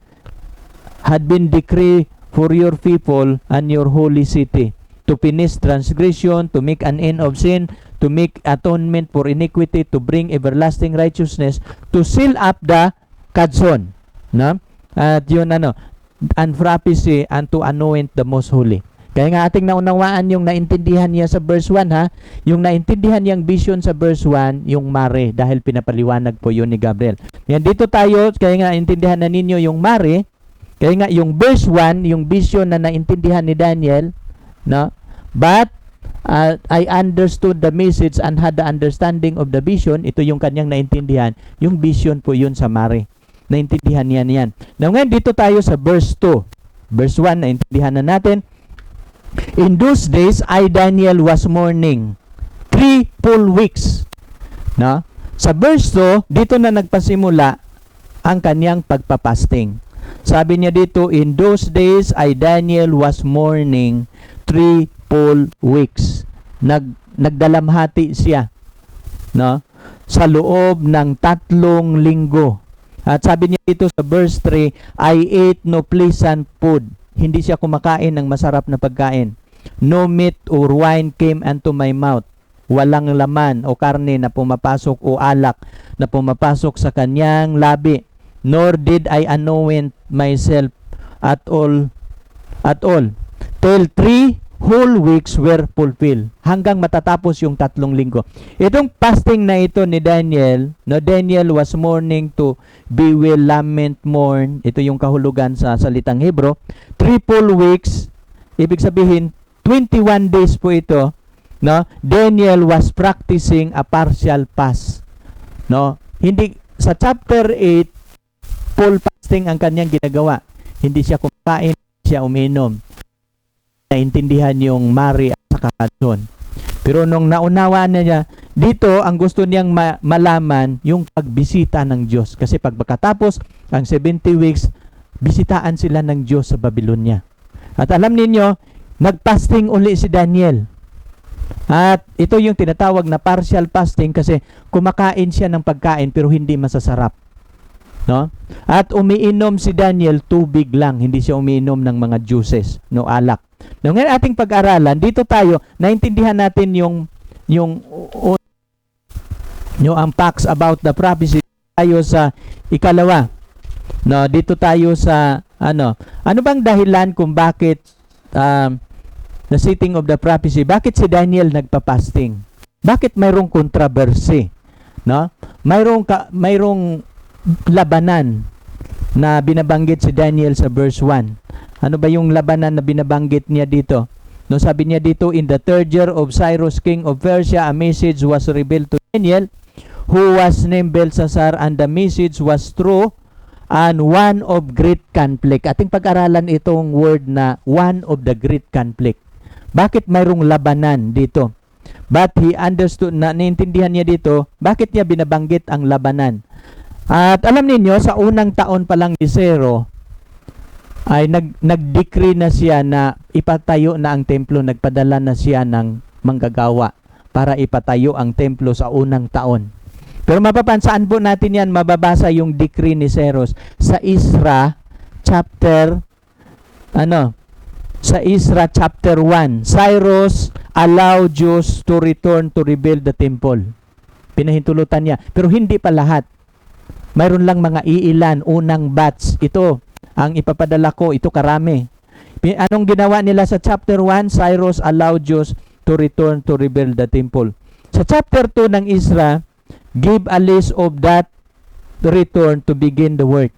had been decreed for your people and your holy city, to finish transgression, to make an end of sin, to make atonement for iniquity, to bring everlasting righteousness, to seal up the Kadson. No? At yun and prophecy, and to anoint the most holy. Kaya nga ating naunawaan yung naintindihan niya sa verse 1 ha. Yung naintindihan niyang vision sa verse 1, yung mare, dahil pinapaliwanag po yun ni Gabriel. Yan, dito tayo, kaya nga naintindihan na ninyo yung mare. Kaya nga yung verse 1, yung vision na naintindihan ni Daniel, no? But I understood the message and had the understanding of the vision. Ito yung kanyang naintindihan. Yung vision po yun sa mare. Naintindihan niya yan. Now ngayon dito tayo sa verse 2. Verse 1, naintindihan na natin. In those days, I, Daniel, was mourning 3 full weeks. No? Sa verse 2, dito na nagpasimula ang kanyang pagpapasting. Sabi niya dito, in those days, I, Daniel, was mourning 3 full weeks. Nagdalamhati siya, no? Sa loob ng 3 linggo. At sabi niya dito sa verse 3, I ate no pleasant food. Hindi siya kumakain ng masarap na pagkain. No meat or wine came unto my mouth. Walang laman o karne na pumapasok o alak na pumapasok sa kanyang labi. Nor did I anoint myself at all. Till 3 whole weeks were fulfilled. Hanggang matatapos yung 3 linggo. Itong fasting na ito ni Daniel, no, Daniel was mourning to bewail, lament, mourn. Ito yung kahulugan sa salitang Hebro. 3 full weeks, ibig sabihin 21 days po ito. No? Daniel was practicing a partial fast. No? Hindi sa chapter 8 full fasting ang kanyang ginagawa. Hindi siya kumakain, hindi siya uminom. Naintindihan yung mari at saka Kadson. Pero nung naunawaan niya, dito ang gusto niyang malaman yung pagbisita ng Diyos. Kasi pagkatapos ang 70 weeks, bisitaan sila ng Diyos sa Babylonia. At alam ninyo, nagpasting uli si Daniel. At ito yung tinatawag na partial fasting kasi kumakain siya ng pagkain pero hindi masasarap. no? At umiinom si Daniel tubig lang, hindi siya umiinom ng mga juices, no, alak. No, ngayon ating pag-aralan, dito tayo naintindihan natin yung ang facts about the prophecy. Tayo sa ikalawa. No, dito tayo sa ano bang dahilan kung bakit the setting of the prophecy, bakit si Daniel nagpa-fasting? Bakit mayroong controversy? No? Mayroong labanan na binabanggit si Daniel sa verse 1. Ano ba yung labanan na binabanggit niya dito? No, sabi niya dito, in the third year of Cyrus, king of Persia, a message was revealed to Daniel, who was named Belshazzar, and the message was true and one of great conflict. Ating pag-aralan itong word na one of the great conflict. Bakit mayroong labanan dito? But he understood, na naintindihan niya dito, bakit niya binabanggit ang labanan? At alam ninyo, sa unang taon pa lang ni Zero, ay nag-decree na siya na ipatayo na ang templo, nagpadala na siya ng manggagawa para ipatayo ang templo sa unang taon. Pero mapapansaan po natin yan, mababasa yung decree ni Cyrus sa Ezra chapter sa Ezra chapter 1. Cyrus allowed Jews to return to rebuild the temple. Pinahintulutan niya, pero hindi pa lahat. Mayroon lang mga iilan, unang batch. Ito ang ipapadala ko, ito karami. Anong ginawa nila sa chapter 1? Cyrus allowed Jews to return to rebuild the temple. Sa chapter 2 ng Ezra, give a list of that return to begin the work.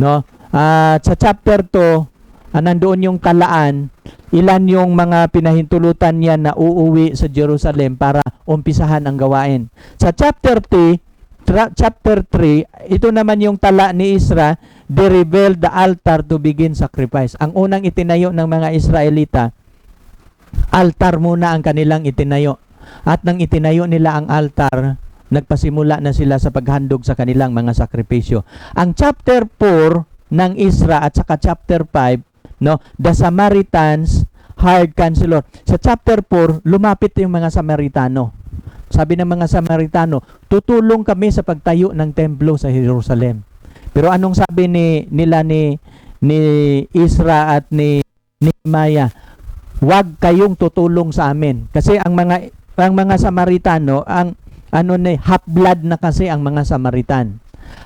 No? Sa chapter 2, nandoon yung talaan, ilan yung mga pinahintulutan niya na uuwi sa Jerusalem para umpisahan ang gawain. Sa chapter 3, ito naman yung tala ni Ezra, they rebuild the altar to begin sacrifice. Ang unang itinayo ng mga Israelita, altar muna ang kanilang itinayo. At nang itinayo nila ang altar, nagpasimula na sila sa paghandog sa kanilang mga sakripisyo. Ang chapter 4 ng Ezra at saka chapter 5, no, the Samaritans hired counselor. Sa chapter 4, lumapit yung mga Samaritano. Sabi ng mga Samaritano, tutulong kami sa pagtayo ng templo sa Jerusalem. Pero anong sabi nila ni Ezra at ni Nehemiah? Huwag kayong tutulong sa amin. Kasi ang mga Samaritano, half-blood na kasi ang mga Samaritan.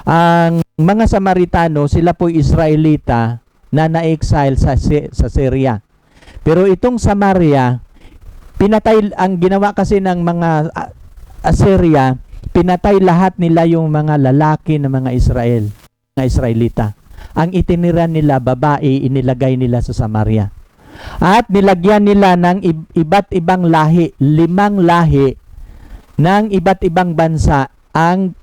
Ang mga Samaritano, sila po Israelita na na-exile sa Syria. Pero itong Samaria, pinatay, ang ginawa kasi ng mga Assyria, pinatay lahat nila yung mga lalaki ng mga Israelita. Ang itinira nila, babae, inilagay nila sa Samaria. At nilagyan nila ng iba't ibang lahi, 5 lahi ng iba't ibang bansa ang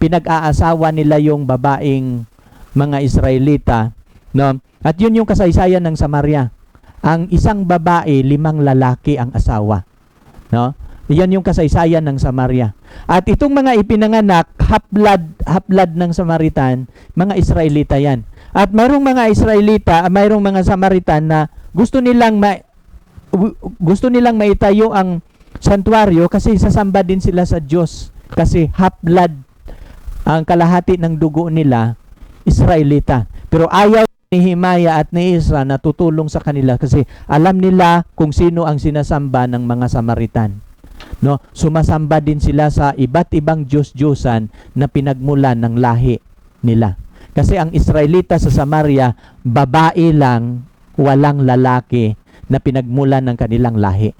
pinag-aasawa nila yung babaeng mga Israelita, no? At yun yung kasaysayan ng Samaria. Ang isang babae, 5 lalaki ang asawa, no? Yan yung kasaysayan ng Samaria. At itong mga ipinanganak, half-blood ng Samaritan, mga Israelita yan. At mayroong mga Israelita, mayroong mga Samaritan na gusto nilang maitayo ang santuaryo kasi sasamba din sila sa Diyos. Kasi half-blood, ang kalahati ng dugo nila, Israelita. Pero ayaw ni Nehemiah at ni Ezra na tutulong sa kanila kasi alam nila kung sino ang sinasamba ng mga Samaritan. No, sumasamba din sila sa iba't ibang Diyos-Diyosan na pinagmulan ng lahi nila. Kasi ang Israelita sa Samaria, babae lang, walang lalaki na pinagmulan ng kanilang lahi.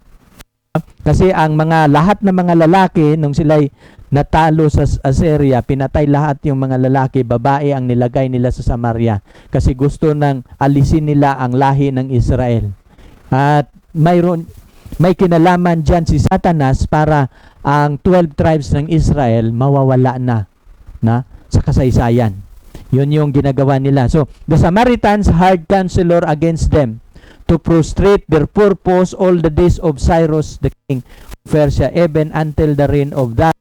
Kasi ang lahat ng mga lalaki nung sila'y natalo sa Assyria, pinatay lahat yung mga lalaki, babae ang nilagay nila sa Samaria kasi gusto nang alisin nila ang lahi ng Israel. At may kinalaman dyan si Satanas para ang 12 tribes ng Israel mawawala na sa kasaysayan. Yun yung ginagawa nila. So, the Samaritans hired counselor against them to frustrate their purpose all the days of Cyrus the king of Persia, even until the reign of the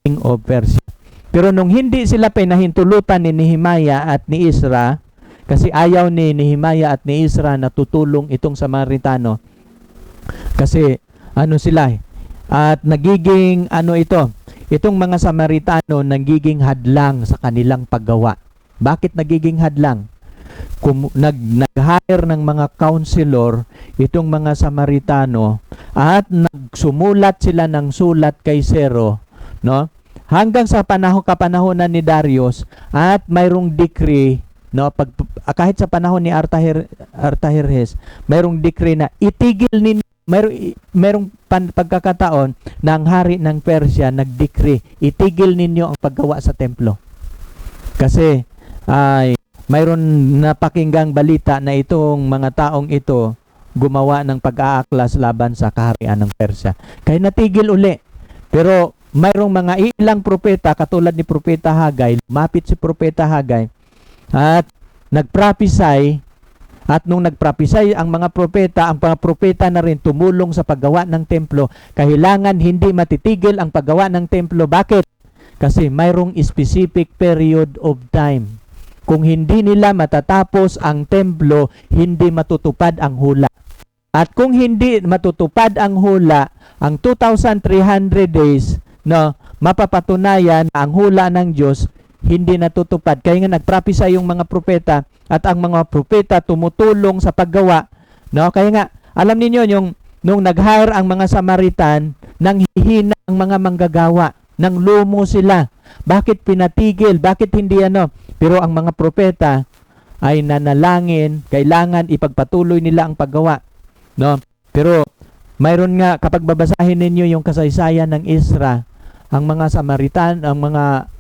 king of Persia. Pero nung hindi sila pinahintulutan ni Nehemiah at ni Ezra, kasi ayaw ni Nehemiah at ni Ezra na tutulong itong Samaritano, kasi sila at nagiging itong mga Samaritano nagiging hadlang sa kanilang paggawa. Bakit nagiging hadlang? Nag-hire ng mga counselor itong mga Samaritano at nagsumulat sila ng sulat kay Zero, no? Hanggang sa kapanahonan ni Darius at mayroong decree, no, kahit sa panahon ni Artaherjes, mayroong decree na itigil ninyo, mayroong pagkakataon na ang hari ng Persia nag-decree, itigil ninyo ang paggawa sa templo. Kasi ay mayroon napakinggang balita na itong mga taong ito gumawa ng pag-aaklas laban sa kaharian ng Persia. Kaya natigil uli. Pero mayroong mga ilang propeta, katulad ni Propeta Hagay, lumapit si Propeta Hagay at nagprophesy. At nung nagprophesy ang mga propeta na rin tumulong sa paggawa ng templo. Kailangan hindi matitigil ang paggawa ng templo. Bakit? Kasi mayroong specific period of time. Kung hindi nila matatapos ang templo, hindi matutupad ang hula. At kung hindi matutupad ang hula, ang 2,300 days, no, mapapatunayan na ang hula ng Diyos hindi natutupad. Kaya nga nagprophesy yung mga propeta at ang mga propeta tumutulong sa paggawa. No? Kaya nga, alam niyo nung nag-hire ang mga Samaritan, nang hihina ang mga manggagawa, nang lumo sila. Bakit pinatigil? Bakit hindi ano? Pero ang mga propeta ay nanalangin, kailangan ipagpatuloy nila ang paggawa. No? Pero mayroon nga, kapag babasahin ninyo yung kasaysayan ng Isra, ang mga Samaritan, ang mga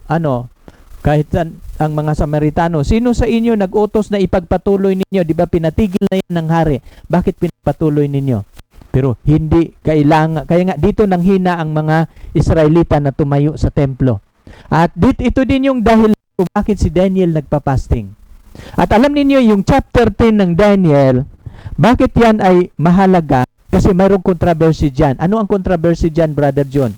kahit ang mga Samaritano, sino sa inyo nag-utos na ipagpatuloy ninyo? Di ba pinatigil na yan ng hari? Bakit pinagpatuloy ninyo? Pero hindi kailangan, kaya nga dito nang hina ang mga Israelita na tumayo sa templo. At ito din yung dahil kung bakit si Daniel nagpa-fasting. At alam niyo yung chapter 10 ng Daniel, bakit yan ay mahalaga? Kasi mayroong controversy dyan. Ano ang controversy dyan, Brother John?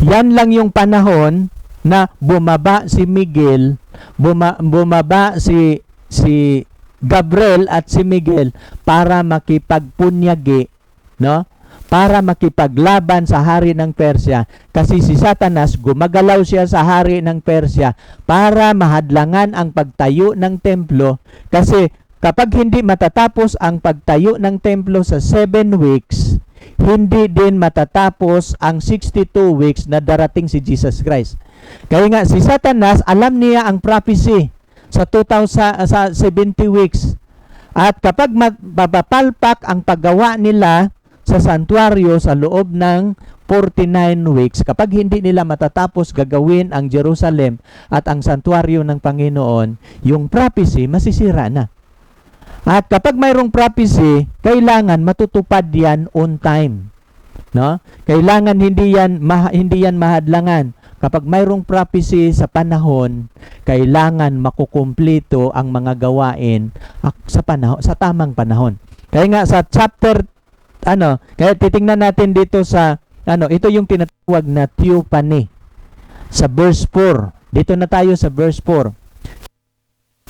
Yan lang yung panahon na bumaba si Miguel, bumaba si Gabriel at si Miguel para makipagpunyagi, no? Para makipaglaban sa hari ng Persia. Kasi si Satanas, gumagalaw siya sa hari ng Persia para mahadlangan ang pagtayo ng templo. Kasi kapag hindi matatapos ang pagtayo ng templo sa 7 weeks, hindi din matatapos ang 62 weeks na darating si Jesus Christ. Kaya nga, si Satanas, alam niya ang prophecy sa 70 weeks. At kapag mapapalpak ang paggawa nila sa santuario sa loob ng 49 weeks, kapag hindi nila matatapos gagawin ang Jerusalem at ang santuario ng Panginoon, yung prophecy masisira na. At kapag mayroong prophecy, kailangan matutupad yan on time. No? Kailangan hindi yan mahadlangan. Kapag mayroong prophecy sa panahon, kailangan makukumpleto ang mga gawain sa tamang panahon. Kaya nga sa chapter kaya titingnan natin dito sa ito yung tinatawag na theophany sa verse 4. Dito na tayo sa verse 4.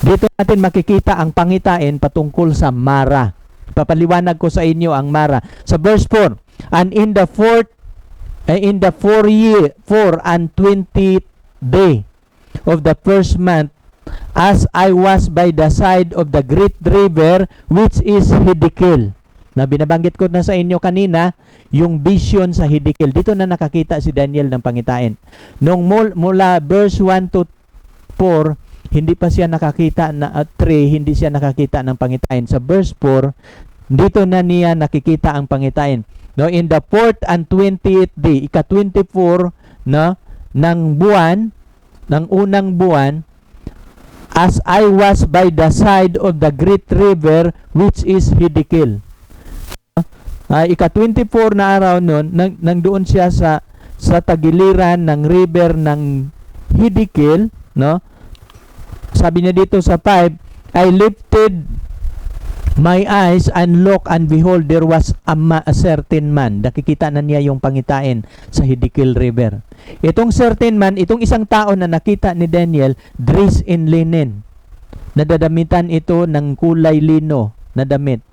Dito natin makikita ang pangitain patungkol sa Mara. Papaliwanag ko sa inyo ang Mara. Sa verse 4, and in the 4 and 20th day of the first month, as I was by the side of the great river which is Hiddekel. Na binabanggit ko na sa inyo kanina, yung vision sa Hiddekel. Dito na nakakita si Daniel ng pangitain. Nung mula verse 1 to 4, hindi pa siya nakakita na 3, hindi siya nakakita ng pangitain. Sa verse 4, dito na niya nakikita ang pangitain. No, in the 4th and 20th day, ika-24 ng buwan, ng unang buwan, as I was by the side of the great river which is Hiddekel. Ika-24 na araw noon, nang doon siya sa tagiliran ng river ng Hiddekel, no? Sabi niya dito sa 5, I lifted my eyes and look, and behold, there was a certain man. Nakikita na niya yung pangitain sa Hiddekel River. Itong certain man, itong isang tao na nakita ni Daniel, dressed in linen. Nadadamitan ito ng kulay lino na damit,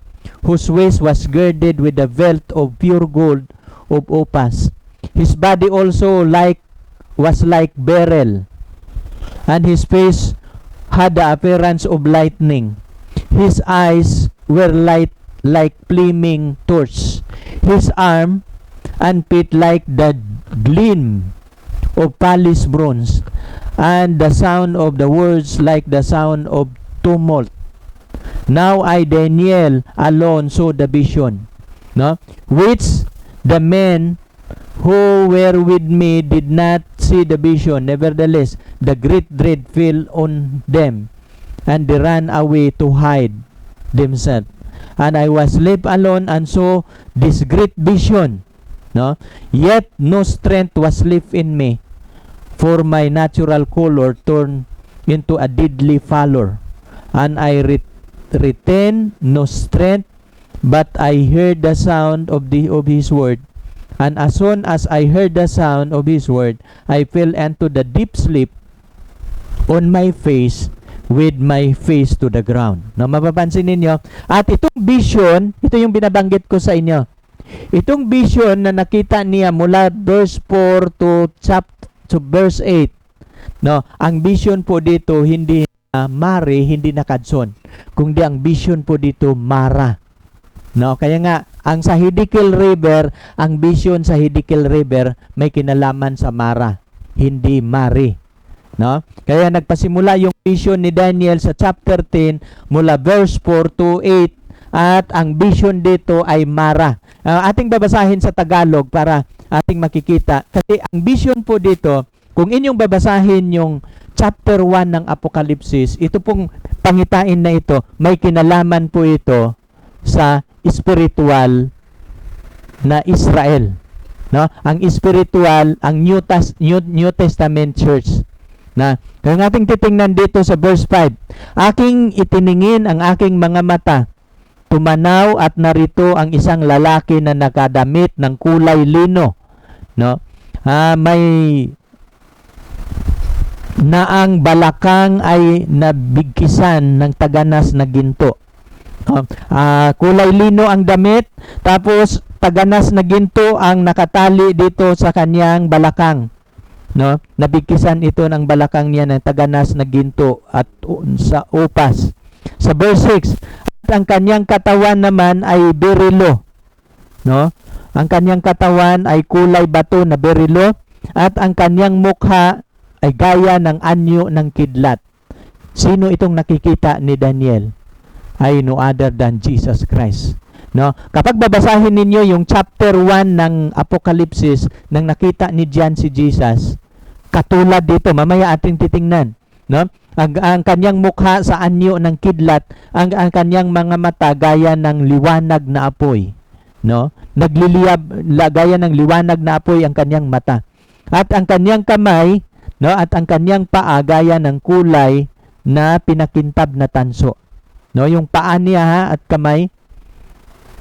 whose waist was girded with a belt of pure gold of Upas. His body also was like beryl, and his face had the appearance of lightning. His eyes were like flaming torch. His arm and feet like the gleam of polished bronze, and the sound of the words like the sound of tumult. Now I, Daniel, alone saw the vision, no? Which the men who were with me did not see the vision. Nevertheless, the great dread fell on them, and they ran away to hide themselves. And I was left alone and saw this great vision, no? Yet no strength was left in me, for my natural color turned into a deadly pallor, and I retained no strength, but I heard the sound of his word. And as soon as I heard the sound of his word, I fell into the deep sleep on my face, with my face to the ground. No, mapapansin ninyo, at itong vision, ito yung binabanggit ko sa inyo. Itong vision na nakita niya mula verse 4 to verse 8, no, ang vision po dito hindi Mare, hindi na Kadson, kundi ang vision po dito Mara. No, kaya nga ang sa Hiddekel River, ang vision sa Hiddekel River may kinalaman sa Mara, hindi Mare. No? Kaya nagpasimula yung vision ni Daniel sa chapter 10 mula verse 4 to 8, at ang vision dito ay Mara. Ating babasahin sa Tagalog para ating makikita, kasi ang vision po dito, kung inyong babasahin yung chapter 1 ng Apokalipsis, ito pong pangitain na ito, may kinalaman po ito sa spiritual na Israel. No? Ang spiritual, ang New Testament church. Na, kaya ating titingnan dito sa verse 5, aking itiningin ang aking mga mata, tumanaw at narito ang isang lalaki na nakadamit ng kulay lino. No? May na ang balakang ay nabigkisan ng taganas na ginto. Kulay lino ang damit, tapos taganas na ginto ang nakatali dito sa kanyang balakang. No? Nabigkisan ito ng balakang niya ng taganas na ginto at sa upas. Sa verse 6, at ang kanyang katawan naman ay berilo. No? Ang kanyang katawan ay kulay bato na berilo, at ang kanyang mukha ay gaya ng anyo ng kidlat. Sino itong nakikita ni Daniel? Ay no other than Jesus Christ. No? Kapag babasahin ninyo yung chapter 1 ng Apokalipsis, nang nakita ni John si Jesus, katulad dito, mamaya ating titingnan. No? Ang kanyang mukha sa anyo ng kidlat, ang kanyang mga mata gaya ng liwanag na apoy. No? Nagliliyab, gaya ng liwanag na apoy ang kanyang mata. At ang kanyang kamay, no, at ang kanyang paa gaya ng kulay na pinakintab na tanso. No, yung paa niya ha, at kamay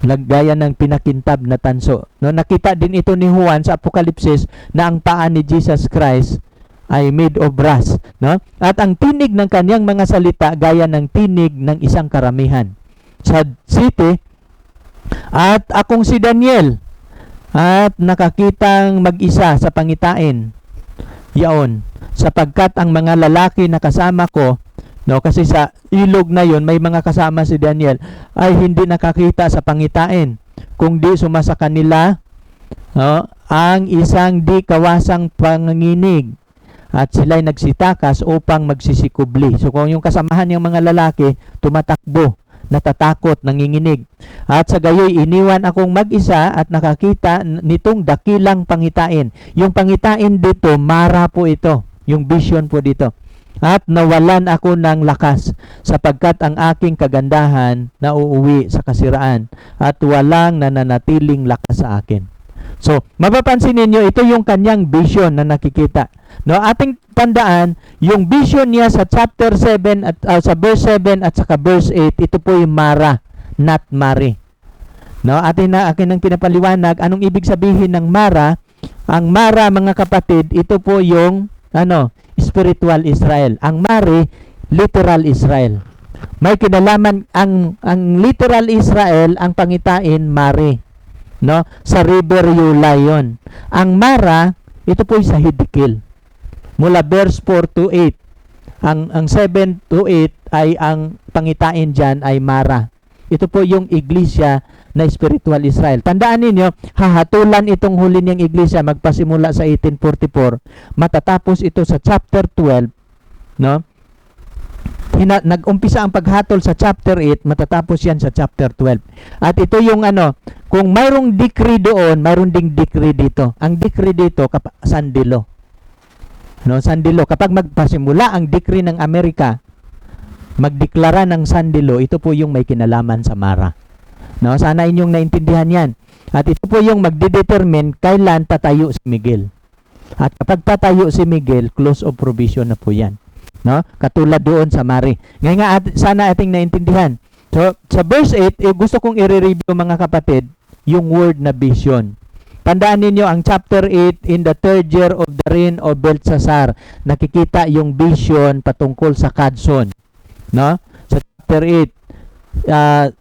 gaya ng pinakintab na tanso. No, nakita din ito ni Juan sa Apokalipsis na ang paa ni Jesus Christ ay made of brass, no? At ang tinig ng kanyang mga salita gaya ng tinig ng isang karamihan. Sa city, at akong si Daniel, at nakakitang mag-isa sa pangitain yaon, sapagkat ang mga lalaki na kasama ko, no, kasi sa ilog na yon may mga kasama si Daniel, ay hindi nakakita sa pangitain, kung di sumasa kanila, no, ang isang di kawasang panginginig, at sila'y nagsitakas upang magsisikubli. So kung yung kasamahan ng mga lalaki tumatakbo, natatakot, nanginginig, at sa gayoy iniwan akong mag-isa at nakakita nitong dakilang pangitain. Yung pangitain dito, Mara po ito, yung vision po dito. At nawalan ako ng lakas, sapagkat ang aking kagandahan na uuwi sa kasiraan, at walang nananatiling lakas sa akin. So, mapapansin ninyo, ito yung kanyang vision na nakikita. No, ating tandaan, yung vision niya sa chapter 7 at sa verse 7 at saka verse 8, ito po yung Mara, not Mare. No, akin ang pinapaliwanag anong ibig sabihin ng Mara. Ang Mara, mga kapatid, ito po yung spiritual Israel. Ang Mare, literal Israel. May kinalaman ang literal Israel, ang pangitain Mare. no? Sa River Yulayon. Ang Mara, ito po sa Hidikil. Mula verse 4 to 8. Ang 7 to 8 ay ang pangitain diyan ay Mara. Ito po yung iglesia na spiritual Israel. Tandaan ninyo, hahatulan itong huli niyang iglesia magpasimula sa 1844, matatapos ito sa chapter 12, no? Nag-umpisa ang paghatol sa chapter 8, matatapos yan sa chapter 12. At ito yung kung mayroong decree doon, mayroong ding decree dito. Ang decree dito, sandilo. No, sandilo. Kapag magpasimula ang decree ng Amerika, magdeklara ng sandilo, ito po yung may kinalaman sa Mara. No, sana inyong naintindihan yan. At ito po yung magdedetermine kailan tatayo si Miguel. At kapag tatayo si Miguel, close of provision na po yan. No? Katulad doon sa Mari. Ngayon nga, sana ating naintindihan. So, sa verse 8, gusto kong i-review mga kapatid, yung word na vision. Tandaan ninyo, ang chapter 8, in the third year of the reign of Belshazzar, nakikita yung vision patungkol sa Kadson. No? Sa chapter 8,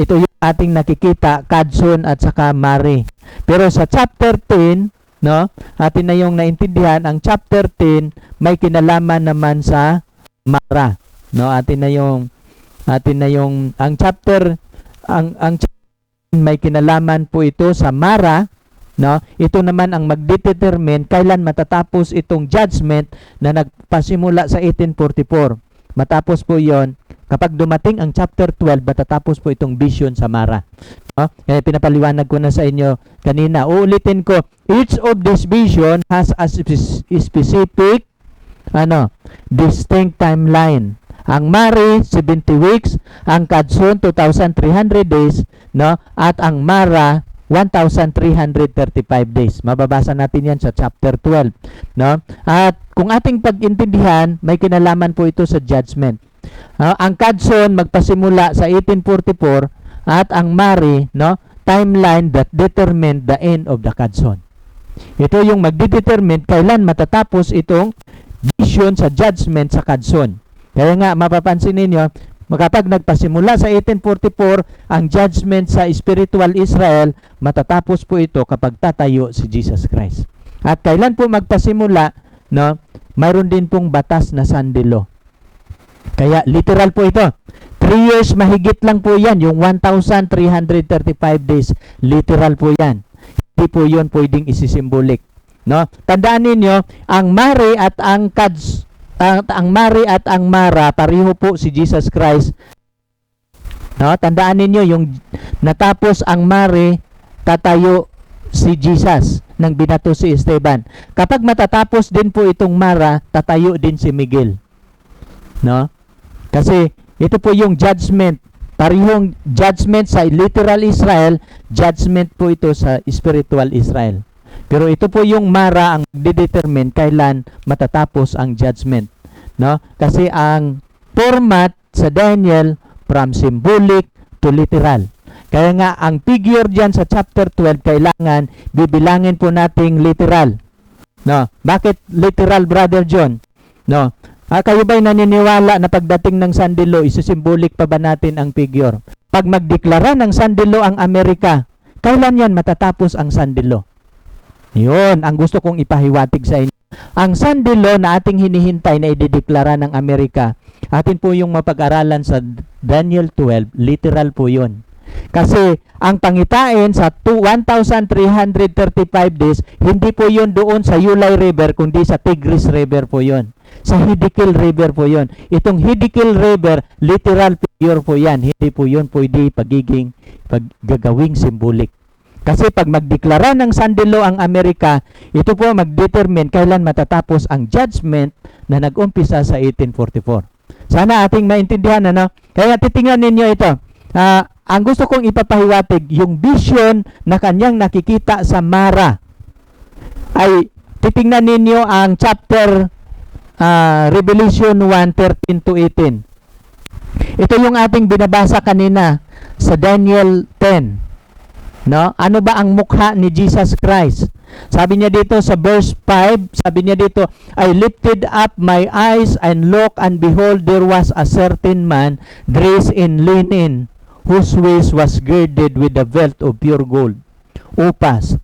ito yung ating nakikita, Kadson at saka Mari. Pero sa chapter 10, no, atin na yung naintindihan, ang chapter 10 may kinalaman naman sa Mara. No, atin na yung ang chapter may kinalaman po ito sa Mara, no? Ito naman ang magdedetermine kailan matatapos itong judgment na nagpasimula sa 1844. Matapos po 'yon, kapag dumating ang chapter 12, matatapos po itong vision sa Mara. No? Kaya pinapaliwanag ko na sa inyo kanina. Uulitin ko, each of this vision has a specific distinct timeline. Ang Mari, 70 weeks. Ang Kadson, 2,300 days. No? At ang Mara, 1,335 days. Mababasa natin yan sa chapter 12. No? At kung ating pag-intindihan, may kinalaman po ito sa judgment. Ang Kadson, magpasimula sa 1844. At ang Mari, no, timeline that determined the end of the Kadson. Ito yung magdedetermine kailan matatapos itong vision sa judgment sa Kadson. Kaya nga, mapapansin ninyo, kapag nagpasimula sa 1844, ang judgment sa spiritual Israel, matatapos po ito kapag tatayo si Jesus Christ. At kailan po magpasimula, no, mayroon din pong batas na sandilo. Kaya literal po ito. 3 years mahigit lang po yan, yung 1,335 days. Literal po yan. Hindi po yun pwedeng isisimbolik. No? Tandaan ninyo, ang Mari at ang Mara, pareho po si Jesus Christ. No? Tandaan ninyo, yung natapos ang Mari, tatayo si Jesus nang binato si Esteban. Kapag matatapos din po itong Mara, tatayo din si Miguel. No? Kasi ito po yung judgment. Parehong judgment sa literal Israel, judgment po ito sa spiritual Israel. Pero ito po yung Mara ang determine kailan matatapos ang judgment. No? Kasi ang format sa Daniel from symbolic to literal. Kaya nga ang figure diyan sa chapter 12 kailangan bibilangin po nating literal. No? Bakit literal, Brother John? No? Kayo ba'y naniniwala na pagdating ng sandilo, isisimbolik pa ba natin ang figure? Pag magdeklara ng sandilo ang Amerika, kailan yan matatapos ang sandilo? Yun, ang gusto kong ipahiwatig sa inyo. Ang sandilo na ating hinihintay na idideklara ng Amerika, atin po yung mapag-aralan sa Daniel 12, literal po yun. Kasi ang pangitain sa 1,335 days, hindi po yun doon sa Ulay River, kundi sa Tigris River po yun. Sa Hidikil River po yun. Itong Hidikil River, literal figure po yan. Hindi po yun pwede paggagawing simbolik. Kasi pag magdeklara ng sandilo ang Amerika, ito po magdetermine kailan matatapos ang judgment na nag-umpisa sa 1844. Sana ating maintindihan, ano? Kaya titingnan ninyo ito. Ang gusto kong ipapahiwatig, yung vision na kanyang nakikita sa Mara, ay titingnan ninyo ang chapter Revelation 1:13 to 18. Ito yung ating binabasa kanina sa Daniel 10. No? Ano ba ang mukha ni Jesus Christ? Sabi niya dito sa verse 5, sabi niya dito, I lifted up my eyes and looked, and behold, there was a certain man dressed in linen, whose waist was girded with a belt of pure gold, upas.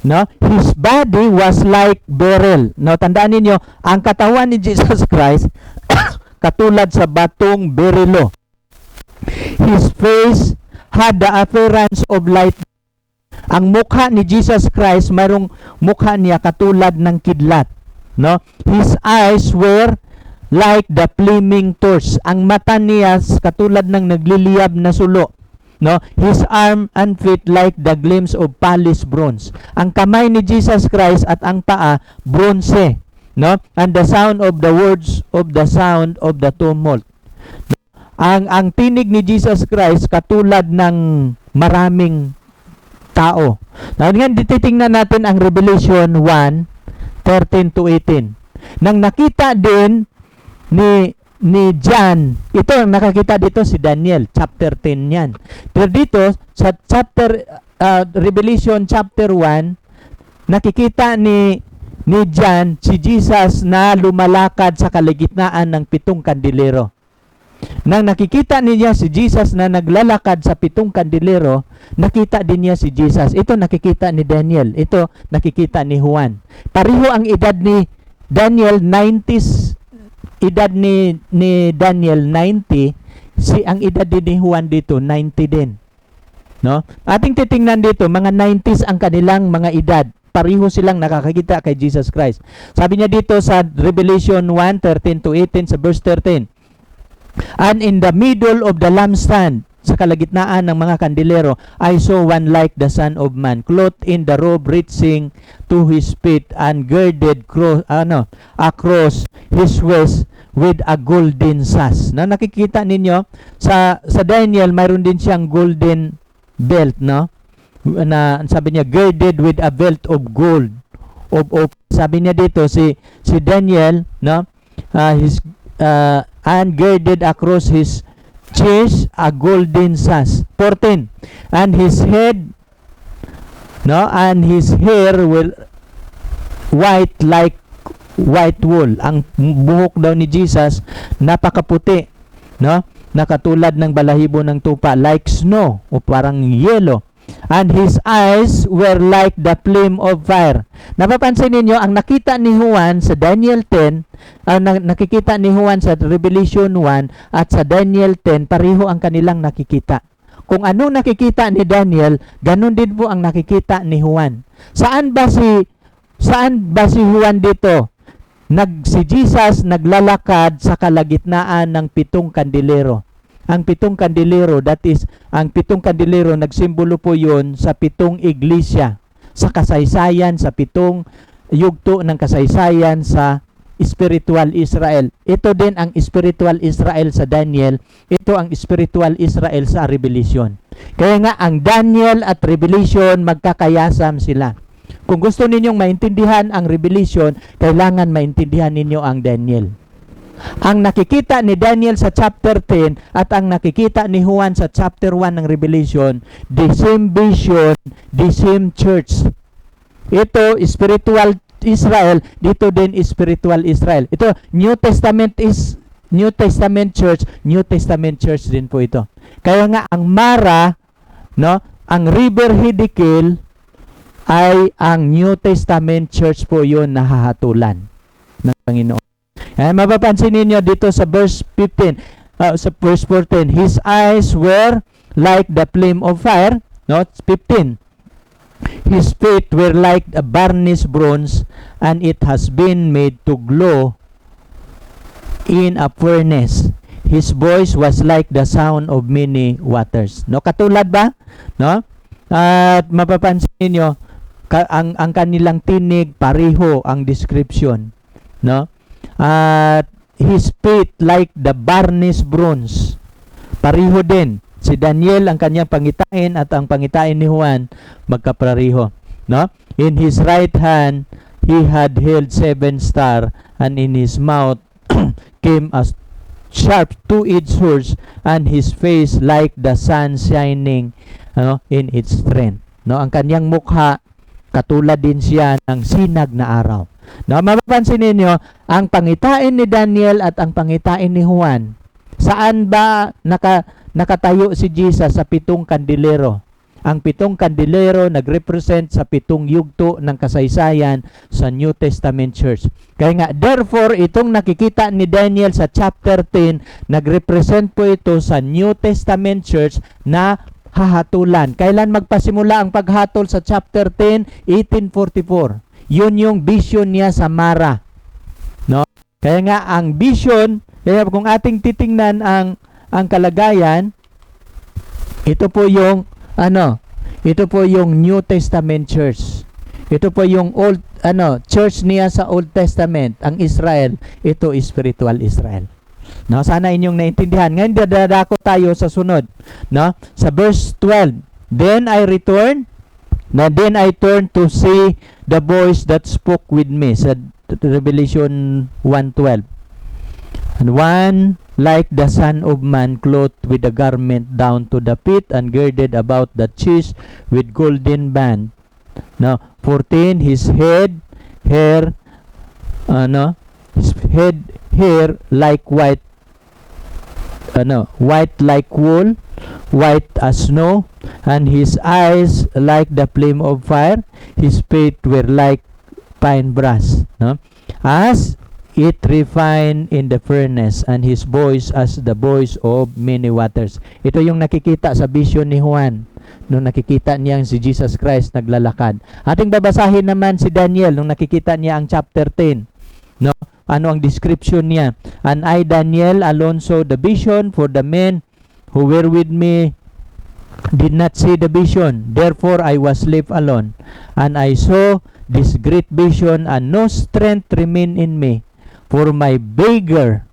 No, his body was like beryl. No, tandaan ninyo, ang katawan ni Jesus Christ katulad sa batong berilo. His face had the appearance of light. Ang mukha ni Jesus Christ, mayroong mukha niya katulad ng kidlat. No? His eyes were like the flaming torch. Ang mata niya katulad ng nagliliyab na sulo. No? His arm and feet like the gleams of polished bronze. Ang kamay ni Jesus Christ at ang paa, bronze. No? And the sound of the words of the sound of the tumult. Ang tinig ni Jesus Christ katulad ng maraming tao. Now, titingnan natin ang Revelation 1:13 to 18. Nang nakita din ni John, ito nakakita dito si Daniel, chapter 10 yan. Pero dito sa Revelation chapter 1, nakikita ni John si Jesus na lumalakad sa kalagitnaan ng 7 kandilero. Nang nakikita niya si Jesus na naglalakad sa 7 kandilero, nakita din niya si Jesus. Ito nakikita ni Daniel. Ito nakikita ni Juan. Pareho ang edad ni Daniel, 90s. Edad ni Daniel, 90. Ang edad din ni Juan dito, 90 din. No? Ating titingnan dito, mga 90s ang kanilang mga edad. Pareho silang nakakakita kay Jesus Christ. Sabi niya dito sa Revelation 1:13 to 18 sa verse 13. And in the middle of the lampstand, sa kalagitnaan ng mga kandilero, I saw one like the Son of Man, clothed in the robe reaching to his feet and girded across his waist with a golden sash. Na nakikita ninyo sa Daniel, mayroon din siyang golden belt, no? Na sabi niya girded with a belt of gold. Sabi niya dito si Daniel, no? And girded across his chest a golden sash. 14. And his head, no, and his hair will white like white wool. Ang buhok daw ni Jesus napakaputi, no? Nakatulad ng balahibo ng tupa, like snow o parang yellow. And his eyes were like the flame of fire. Napapansin ninyo, ang nakita ni Juan sa Daniel 10, nakikita ni Juan sa Revelation 1 at sa Daniel 10, pareho ang kanilang nakikita. Kung anong nakikita ni Daniel, ganun din po ang nakikita ni Juan. Saan ba si Juan dito? Si Jesus naglalakad sa kalagitnaan ng 7 kandilero. Ang 7 kandilero, that is, ang 7 kandilero, nagsimbolo po yun sa 7 iglesia, sa kasaysayan, sa 7 yugto ng kasaysayan sa spiritual Israel. Ito din ang spiritual Israel sa Daniel, ito ang spiritual Israel sa Revelation. Kaya nga, ang Daniel at Revelation, magkakayasam sila. Kung gusto ninyong maintindihan ang Revelation, kailangan maintindihan ninyo ang Daniel. Ang nakikita ni Daniel sa chapter 10 at ang nakikita ni Juan sa chapter 1 ng Revelation, the same vision, the same church. Ito, spiritual Israel, dito din spiritual Israel. Ito, New Testament church, New Testament church din po ito. Kaya nga, ang Mara, no, ang River Hiddekel, ay ang New Testament church po yun na hahatulan ng Panginoon. Mapapansin ninyo dito sa verse 15, sa verse 14, his eyes were like the flame of fire, no? 15. His feet were like a burnished bronze, and it has been made to glow in a furnace. His voice was like the sound of many waters. No, katulad ba? No? At mapapansin niyo ang kanilang tinig pareho ang description, no? At his feet like the burnished bronze. Pareho din. Si Daniel ang kanyang pangitain at ang pangitain ni Juan magkapareho, no? In his right hand he had held 7 stars, and in his mouth came a sharp 2-edged sword, and his face like the sun shining, in its strength. No, ang kanyang mukha katulad din siya ng sinag na araw. No, mapapansin ninyo, ang pangitain ni Daniel at ang pangitain ni Juan, saan ba nakatayo si Jesus sa 7 kandilero. Ang 7 kandilero nagrepresent sa 7 yugto ng kasaysayan sa New Testament Church. Kaya nga, therefore, itong nakikita ni Daniel sa chapter 10, nagrepresent po ito sa New Testament Church na hahatulan. Kailan magpasimula ang paghatol sa chapter 10? 1844. Yun yung vision niya sa Mara. No? Kaya nga, ang vision, kaya kung ating titingnan ang kalagayan, ito po yung ito po yung New Testament Church. Ito po yung church niya sa Old Testament, ang Israel. Ito spiritual Israel. No, sana inyong naintindihan. Ngayon dadako tayo sa sunod, no? Sa verse 12. Then I turned to see the voice that spoke with me, sa Revelation 1:12. And one like the Son of Man, clothed with a garment down to the feet, and girded about the chest with golden band. Now, 14, his hair like white like wool, white as snow, and his eyes like the flame of fire, his feet were like fine brass, no? As it refined in the furnace, and his voice as the voice of many waters. Ito yung nakikita sa vision ni Juan, nung nakikita niya si Jesus Christ naglalakad. Ating babasahin naman si Daniel, nung nakikita niya ang chapter 10. No? Ano ang description niya? And I, Daniel, alone saw the vision, for the men who were with me did not see the vision. Therefore I was left alone, and I saw this great vision, and no strength remained in me. For my beggar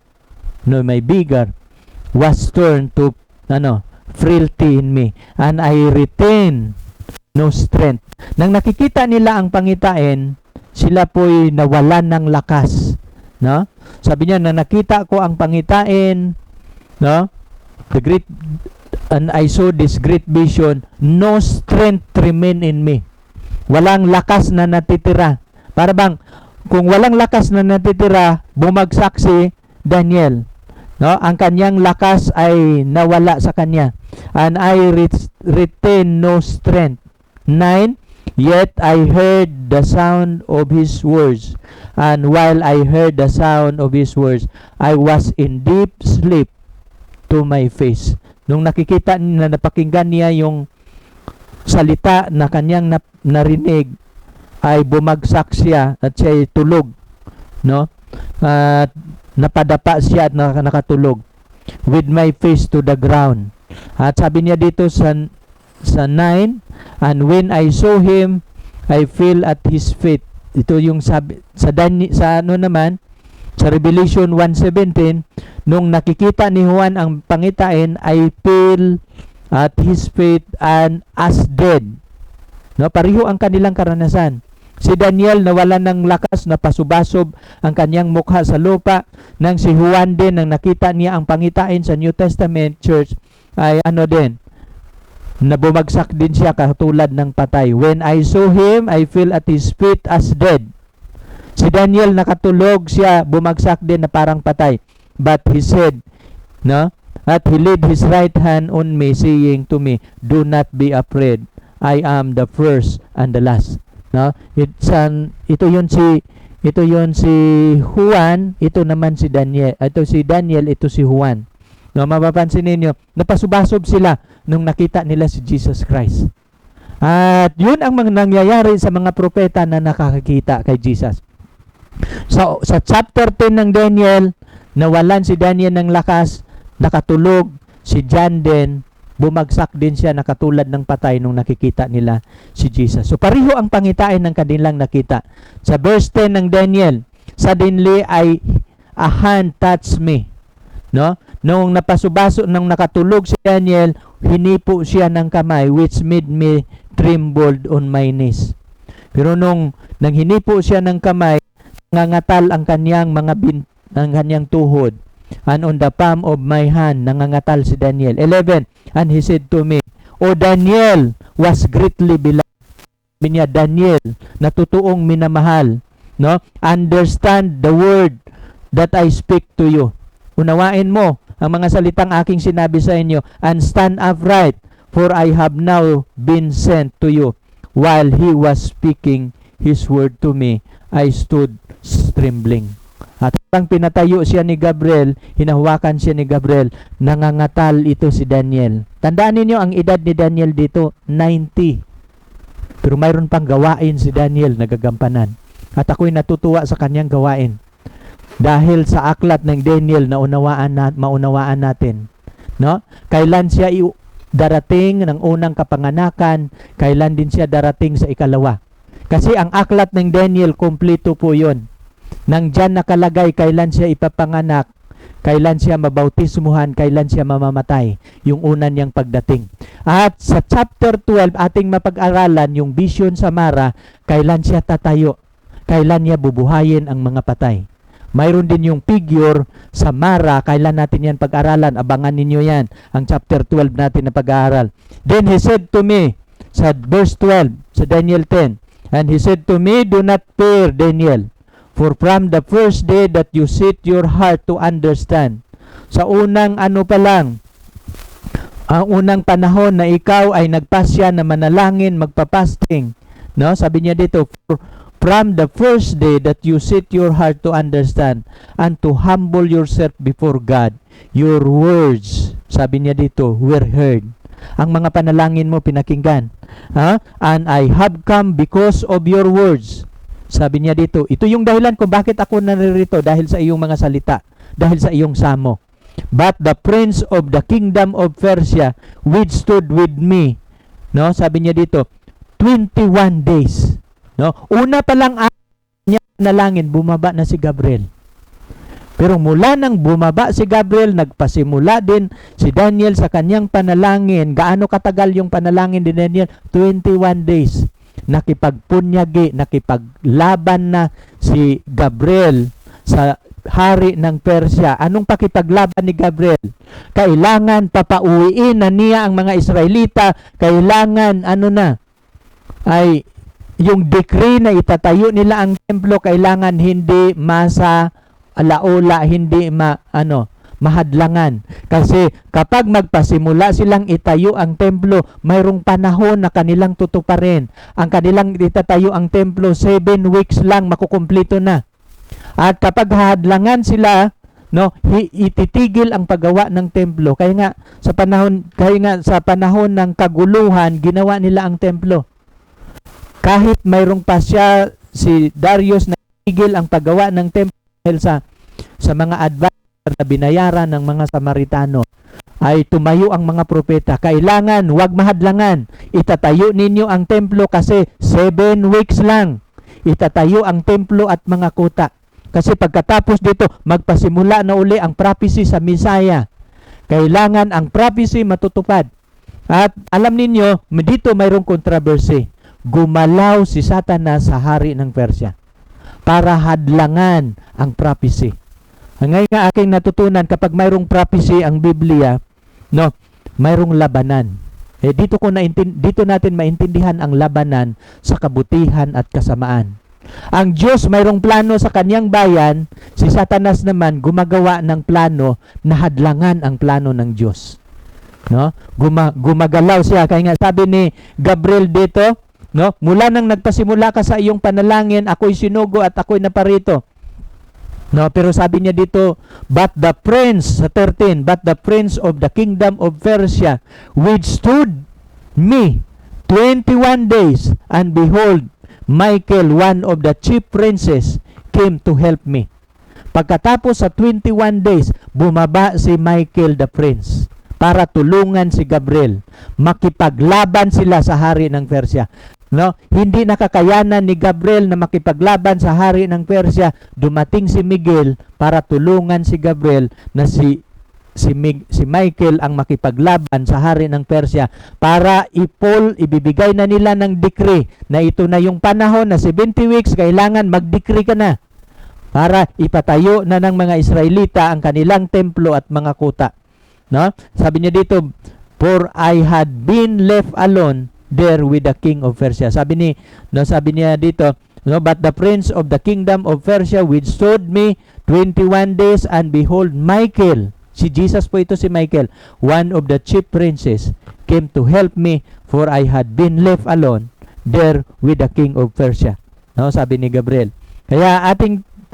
was turned to frailty in me, and I retain no strength. Nang nakikita nila ang pangitain, sila po'y nawalan ng lakas, no? Sabi niya, nang nakita ko ang pangitain, no? And I saw this great vision, no strength remain in me. Walang lakas na natitira. Para bang kung walang lakas na natitira, bumagsak si Daniel. No? Ang kanyang lakas ay nawala sa kanya. And I retain no strength. 9, yet I heard the sound of his words. And while I heard the sound of his words, I was in deep sleep to my face. Nung nakikita na napakinggan niya yung salita na kanyang narinig, ay bumagsak siya at siya tulog, no? At napadapa siya at nakatulog with my face to the ground. At sabi niya dito sa 9, and when I saw him, I fell at his feet. Ito yung sabi sa Revelation 1:17, nung nakikita ni Juan ang pangitain, I fell at his feet and as dead. No, pareho ang kanilang karanasan. Si Daniel nawalan ng lakas, napasubasob ang kanyang mukha sa lupa. Nang si Juan din, nang nakita niya ang pangitain sa New Testament Church, ay nabumagsak din siya katulad ng patay. When I saw him, I fell at his feet as dead. Si Daniel nakatulog siya, bumagsak din na parang patay. But he said, no? At he laid his right hand on me, saying to me, do not be afraid. I am the first and the last. No? Ito yon si Juan, ito naman si Daniel. Ito si Daniel, ito si Juan. No, mapapansin ninyo, napasubasob sila nung nakita nila si Jesus Christ. At yun ang mga nangyayari sa mga propeta na nakakita kay Jesus. So, sa chapter 10 ng Daniel, nawalan si Daniel ng lakas, nakatulog. Si John din, bumagsak din siya, nakatulad ng patay nung nakikita nila si Jesus. So pareho ang pangitain ng kanilang nakita. Sa verse 10 ng Daniel, suddenly a hand touched me. No? Nung nung nakatulog si Daniel, hinipo siya ng kamay, which made me trembled on my knees. Pero nang hinipo siya ng kamay, nangangatal ang kanyang ang kanyang tuhod. And on the palm of my hand, nangangatal si Daniel. 11, and he said to me, O Daniel, was greatly beloved. Sabi niya, Daniel, na totoong minamahal, no? Understand the word that I speak to you. Unawain mo ang mga salitang aking sinabi sa inyo, and stand upright, for I have now been sent to you. While he was speaking his word to me, I stood trembling. At habang pinatayo siya ni Gabriel, hinahawakan siya ni Gabriel, nangangatal ito si Daniel. Tandaan ninyo, ang edad ni Daniel dito, 90. Pero mayroon pang gawain si Daniel nagagampanan. At ako'y natutuwa sa kanyang gawain. Dahil sa aklat ng Daniel na maunawaan natin. No? Kailan siya darating ng unang kapanganakan, kailan din siya darating sa ikalawa. Kasi ang aklat ng Daniel, kompleto po yun. Nang dyan nakalagay kailan siya ipapanganak, kailan siya mabautismuhan, kailan siya mamamatay, yung una niyang pagdating. At sa chapter 12, ating mapag-aralan yung vision sa Mara, kailan siya tatayo, kailan niya bubuhayin ang mga patay. Mayroon din yung figure sa Mara, kailan natin yan pag-aralan, abangan ninyo yan, ang chapter 12 natin na pag-aaral. Then he said to me, sa verse 12, sa Daniel 10, and he said to me, do not fear, Daniel, for from the first day that you set your heart to understand, sa unang pa lang, ang unang panahon na ikaw ay nagpasya na manalangin, magpapasting, no? Sabi niya dito, from the first day that you set your heart to understand and to humble yourself before God, your words, sabi niya dito, were heard. Ang mga panalangin mo pinakinggan. And I have come because of your words. Sabi niya dito, ito yung dahilan kung bakit ako naririto, dahil sa iyong mga salita, dahil sa iyong samo. But the prince of the kingdom of Persia withstood with me. No, sabi niya dito, 21 days. No, una pa lang niya nalangin, bumaba na si Gabriel. Pero mula nang bumaba si Gabriel, nagpasimula din si Daniel sa kanyang panalangin. Gaano katagal yung panalangin ni Daniel? 21 days. Nakipagpunyagi, nakipaglaban na si Gabriel sa hari ng Persia. Anong pakipaglaban ni Gabriel? Kailangan papauwiin na niya ang mga Israelita. Kailangan ay yung decree na itatayo nila ang templo, kailangan hindi alaula, hindi mahadlangan. Kasi kapag magpasimula silang itayo ang templo, mayroong panahon na kanilang tutuparin. Ang kanilang itatayo ang templo, 7 weeks lang makukumpleto na. At kapag hadlangan sila, ititigil ang paggawa ng templo. Kaya nga sa panahon ng kaguluhan, ginawa nila ang templo. Kahit mayroong pasya si Darius na itigil ang paggawa ng templo dahil sa mga advisor na binayaran ng mga Samaritano, ay tumayo ang mga propeta. Kailangan, huwag mahadlangan. Itatayo ninyo ang templo kasi 7 weeks lang. Itatayo ang templo at mga kuta. Kasi pagkatapos dito, magpasimula na uli ang prophecy sa Messiah. Kailangan ang prophecy matutupad. At alam ninyo, dito mayroong controversy. Gumalaw si Satanas sa hari ng Persia para hadlangan ang prophecy. Ngayon nga aking natutunan, kapag mayroong prophecy ang Biblia, mayroong labanan. Dito natin maintindihan ang labanan sa kabutihan at kasamaan. Ang Diyos mayroong plano sa kanyang bayan, si Satanas naman gumagawa ng plano na hadlangan ang plano ng Diyos. Gumagalaw siya. Kaya nga sabi ni Gabriel dito, mula nang nagpasimula ka sa iyong panalangin, ako'y sinugo at ako'y naparito. Pero sabi niya dito, but the prince of the kingdom of Persia withstood me 21 days, and behold, Michael, one of the chief princes, came to help me. Pagkatapos sa 21 days, bumaba si Michael the prince para tulungan si Gabriel. Makipaglaban sila sa hari ng Persia. Hindi nakakayanan ni Gabriel na makipaglaban sa hari ng Persia. Dumating si Miguel para tulungan si Gabriel na si Michael ang makipaglaban sa hari ng Persia para ibibigay na nila ng decree na ito na yung panahon na 70 weeks, kailangan mag-decree ka na para ipatayo na ng mga Israelita ang kanilang templo at mga kuta. Sabi niya dito, for I had been left alone there with the king of Persia. Sabi niya dito, but the prince of the kingdom of Persia withstood me 21 days, and behold, Michael, Si Jesus po ito si Michael. One of the chief princes came to help me, for I had been left alone there with the king of Persia. No, sabi ni Gabriel. Kaya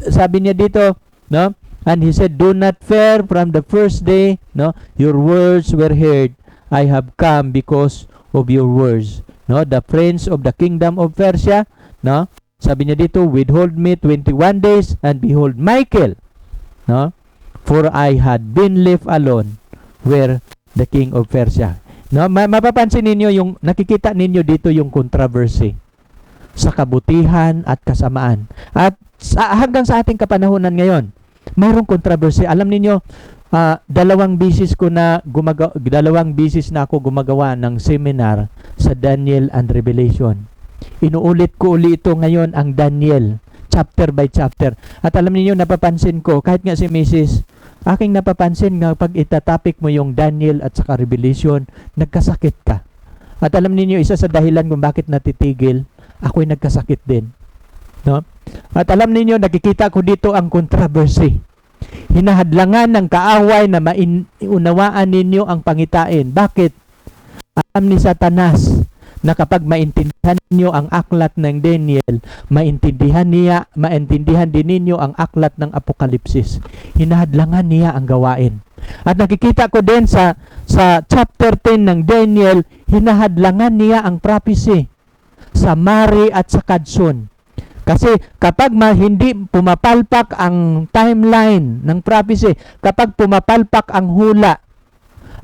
sabi niya dito, no? And he said, do not fear, from the first day, no, your words were heard. I have come because of your words. No, the prince of the kingdom of Persia, no? Sabi niya dito, withhold me 21 days, and behold Michael, no? For I had been left alone where the king of Persia. No, mapapansin ninyo nakikita ninyo dito yung controversy sa kabutihan at kasamaan. At hanggang sa ating kapanahunan ngayon, mayroong controversy. Alam niyo, dalawang bisis na ako gumagawa ng seminar sa Daniel and Revelation. Inuulit ko uli ito ngayon, ang Daniel, chapter by chapter. At alam niyo, napapansin ko, kahit nga si Mrs., aking napapansin nga pag itatapik mo yung Daniel at saka Revelation, nagkasakit ka. At alam niyo, isa sa dahilan kung bakit natitigil, ako'y nagkasakit din. No? At alam niyo, nakikita ko dito ang controversy. Hinahadlangan ng kaaway na maunawaan ninyo ang pangitain. Bakit? Alam ni Satanas na kapag maintindihan niyo ang aklat ng Daniel, maintindihan din ninyo ang aklat ng Apokalipsis. Hinahadlangan niya ang gawain. At nakikita ko din sa chapter 10 ng Daniel, hinahadlangan niya ang prophecy sa Mari at sa Kadson. Kasi kapag hindi pumapalpak ang timeline ng prophecy, kapag pumapalpak ang hula,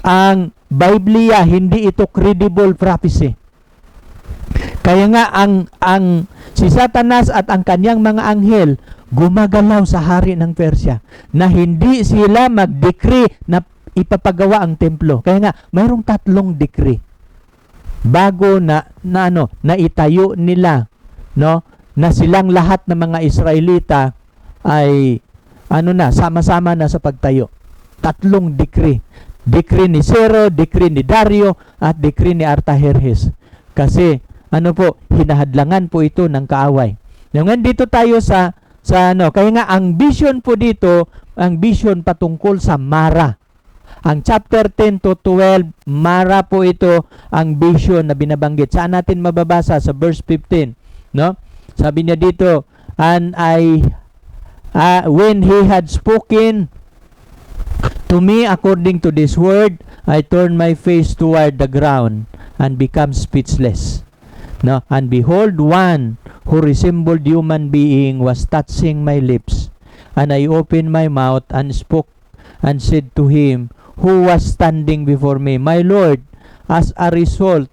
ang Biblia, hindi ito credible prophecy. Kaya nga si Satanas at ang kanyang mga anghel gumagalaw sa hari ng Persia na hindi sila mag-decree na ipapagawa ang templo. Kaya nga mayroong 3 decree bago na itayo nila, no, na silang lahat ng mga Israelita ay sama-sama na sa pagtayo. 3 decree. Decree ni Cero, decree ni Dario, at decree ni Artajerjes. Kasi hinahadlangan po ito ng kaaway. Ngayon dito tayo kaya nga ang vision po dito, ang vision patungkol sa Mara. Ang chapter 10 to 12, Mara po ito ang vision na binabanggit. Saan natin mababasa? Sa verse 15, no? Sabi niya dito, and when he had spoken to me according to this word, I turned my face toward the ground and became speechless. No? And behold, one who resembled human being was touching my lips. And I opened my mouth and spoke and said to him who was standing before me, my Lord, as a result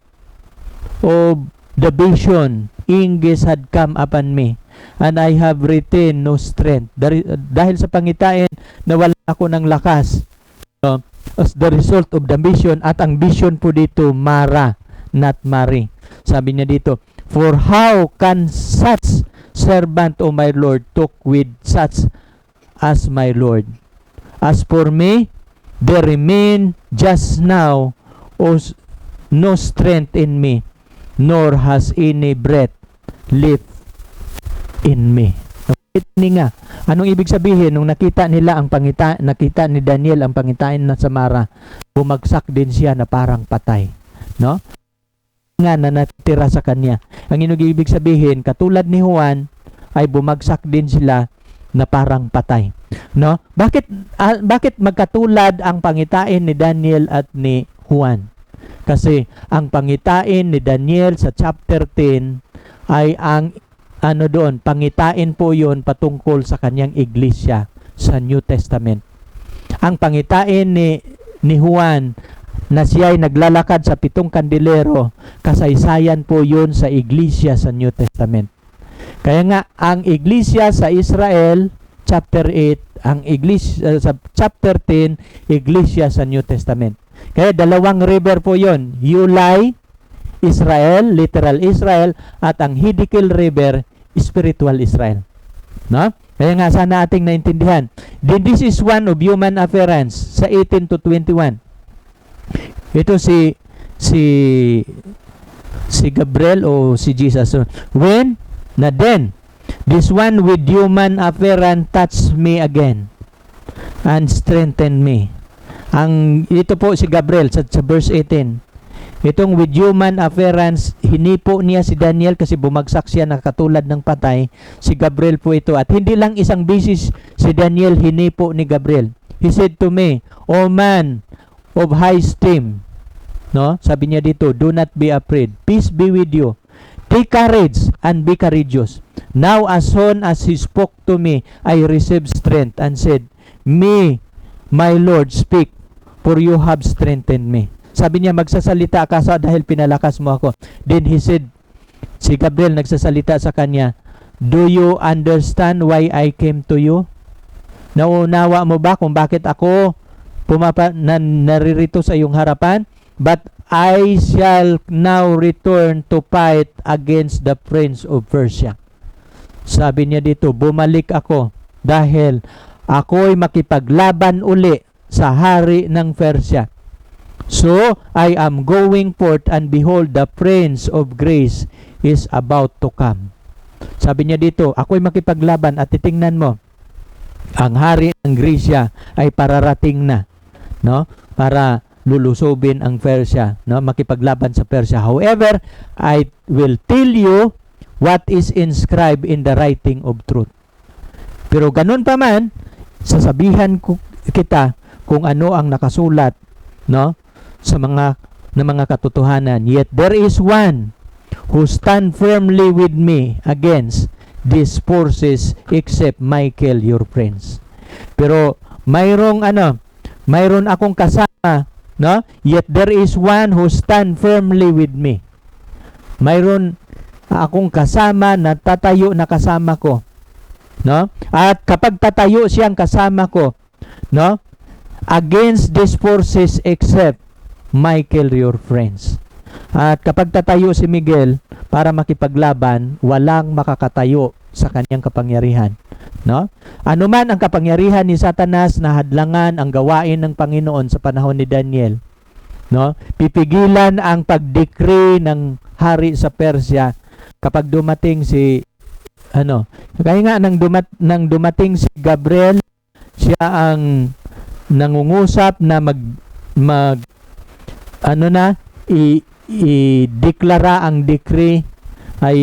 of the vision, inges had come upon me, and I have retained no strength. Dahil sa pangitain, nawala ako ng lakas. No? As the result of the vision, at ang vision po dito, Mara, not Mary. Sabi niya dito, for how can such servant of my Lord talk with such as my Lord? As for me, there remain just now no strength in me, nor has any breath left in me. Nga, anong ibig sabihin nung nakita ni Daniel ang pangitain na sa Mara, bumagsak din siya na parang patay, no? Nga na natira sa kanya. Ang ibig sabihin, katulad ni Juan, ay bumagsak din sila na parang patay, no? Bakit magkatulad ang pangitain ni Daniel at ni Juan? Kasi ang pangitain ni Daniel sa chapter 10 ay ang pangitain po yun patungkol sa kanyang iglesia sa New Testament. Ang pangitain ni Juan na siya ay naglalakad sa 7 kandilero, kasaysayan po yun sa iglesia sa New Testament. Kaya nga, ang iglesia sa Israel, chapter 8, ang iglesia sa chapter 10, iglesia sa New Testament. Kaya 2 river po yun, Ulai, Israel, literal Israel, at ang Hiddekel River, spiritual Israel. No? Kaya nga sana ating naintindihan. Then this is one of human afference sa 18 to 21. Ito si Gabriel o si Jesus. Then this one with human afference touched me again and strengthened me. Ito po si Gabriel sa verse 18. Itong with human appearance, hinipo niya si Daniel kasi bumagsak siya na katulad ng patay. Si Gabriel po ito. At hindi lang isang bisis si Daniel hinipo ni Gabriel. He said to me, O man of high esteem, no? Sabi niya dito, do not be afraid. Peace be with you. Take courage and be courageous. Now as soon as he spoke to me, I received strength and said, Me, my Lord, speak, for you have strengthened me. Sabi niya, magsasalita ka dahil pinalakas mo ako. Then he said, si Gabriel nagsasalita sa kanya, Do you understand why I came to you? Naunawa mo ba kung bakit ako naririto sa iyong harapan? But I shall now return to fight against the prince of Persia. Sabi niya dito, bumalik ako dahil ako'y makipaglaban uli sa hari ng Persia. So, I am going forth and behold, the Prince of Grace is about to come. Sabi niya dito, ako'y makipaglaban at titingnan mo, ang hari ng Gresya ay pararating na, no? Para lulusobin ang Persia, no? Makipaglaban sa Persia. However, I will tell you what is inscribed in the writing of truth. Pero ganun pa man, sasabihan kita kung ano ang nakasulat, no? Sa mga katotohanan. Yet there is one who stand firmly with me against these forces except Michael your prince. Pero mayroon akong kasama, no? Yet there is one who stand firmly with me. Mayroon akong kasama na tatayo na kasama ko, no? At kapag tatayo siyang kasama ko, no? Against these forces except Michael your friends. At kapag tatayo si Miguel para makipaglaban, walang makakatayo sa kanyang kapangyarihan, no? Ano man ang kapangyarihan ni Satanas na hadlangan ang gawain ng Panginoon sa panahon ni Daniel, no? Pipigilan ang pag-decree ng hari sa Persia kapag dumating kaya nga nang dumating si Gabriel, siya ang nangungusap na i-deklara ang decree ay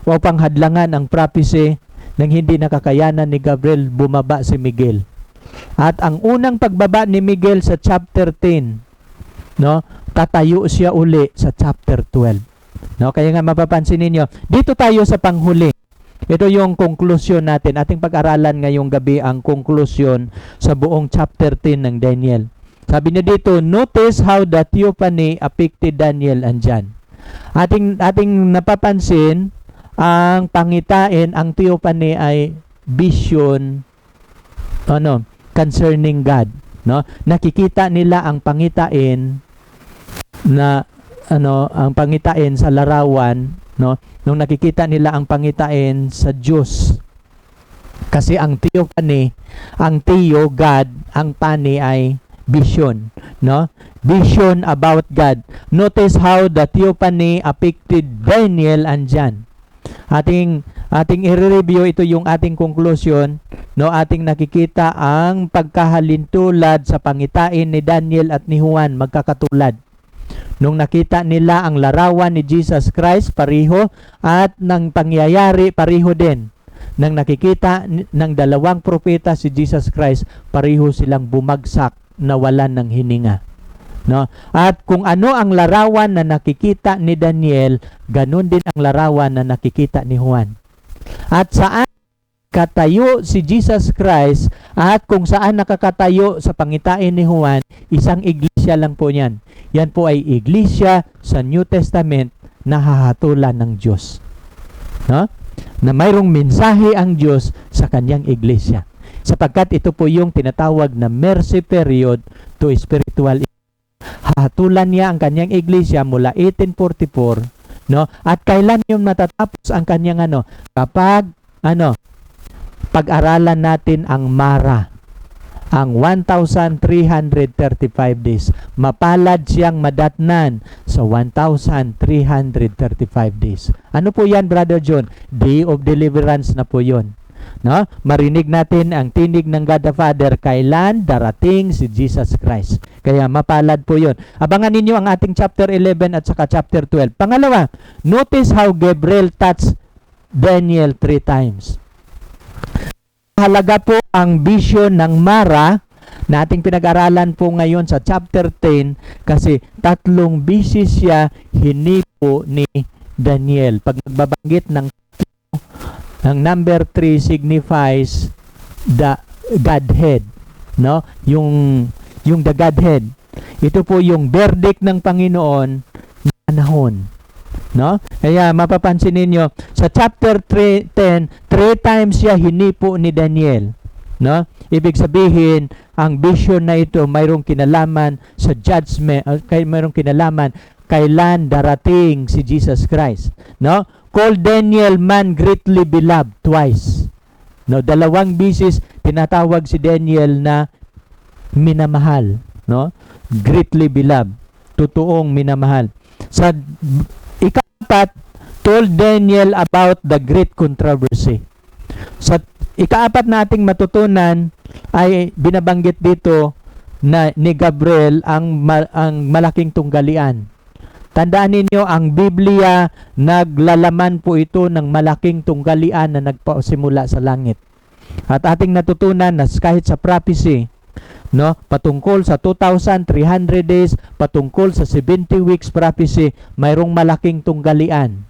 upang hadlangan ang prophecy nang hindi nakakayanan ni Gabriel, bumaba si Miguel. At ang unang pagbaba ni Miguel sa chapter 10, no, tatayo siya uli sa chapter 12. No, kaya nga mapapansin ninyo, dito tayo sa panghuli. Ito yung conclusion natin. Ating pag-aralan ngayong gabi ang conclusion sa buong chapter 10 ng Daniel. Sabi niya dito, notice how the theophany affected Daniel and John. Ating napapansin, ang pangitain, ang theophany ay vision concerning God, no? Nakikita nila ang pangitain na ang pangitain sa larawan, no? Nung nakikita nila ang pangitain sa Diyos. Kasi ang theophany, ang theo God, ang pani ay vision, no? Vision about God. Notice how the theophany affected Daniel and John. Ating i-review, ito yung ating conclusion, no? Ating nakikita ang pagkahalintulad sa pangitain ni Daniel at ni Juan, magkakatulad. Nung nakita nila ang larawan ni Jesus Christ, pareho, at ng pangyayari, pareho din. Nang nakikita ng dalawang propeta si Jesus Christ, pareho silang bumagsak, nawalan ng hininga, no? At kung ano ang larawan na nakikita ni Daniel, ganun din ang larawan na nakikita ni Juan. At saan katayo si Jesus Christ at kung saan nakakatayo sa pangitain ni Juan, isang iglesia lang po yan. Yan po ay iglesia sa New Testament na hahatulan ng Diyos, no? Na mayroong mensahe ang Diyos sa kanyang iglesia. Sapagkat ito po yung tinatawag na mercy period to spiritual. Hahatulan niya ang kanyang iglesia mula 1844, no? At kailan yung matatapos ang kanyang kapag pag-aralan natin ang Mara, ang 1,335 days. Mapalad siyang madatnan sa 1,335 days. Ano po yan, Brother John? Day of Deliverance na po yun. no? Marinig natin ang tinig ng God the Father kailan darating si Jesus Christ. Kaya mapalad po 'yon. Abangan ninyo ang ating chapter 11 at saka chapter 12. Pangalawa, notice how Gabriel touched Daniel 3 times. Halaga po ang vision ng Mara na ating pinag-aralan po ngayon sa chapter 10 kasi 3 beses siya hinipo ni Daniel. Pag nagbabanggit ng number 3 signifies the Godhead, no? Yung the Godhead. Ito po yung verdict ng Panginoon na panahon, no? Kaya mapapansin ninyo sa chapter 10, 3 times siya hinipo ni Daniel, no? Ibig sabihin, ang vision na ito mayroong kinalaman sa judgment, mayroong kinalaman kailan darating si Jesus Christ, no? Call Daniel man greatly beloved twice. No, 2 beses tinatawag si Daniel na minamahal, no? Greatly beloved, totoong minamahal. Sa ika-4, told Daniel about the great controversy. Sa ika-4 nating matutunan ay binabanggit dito na ni Gabriel ang malaking tunggalian. Tandaan ninyo, ang Biblia, naglalaman po ito ng malaking tunggalian na nagpasimula sa langit. At ating natutunan na kahit sa prophecy, no, patungkol sa 2,300 days, patungkol sa 70 weeks prophecy, mayroong malaking tunggalian.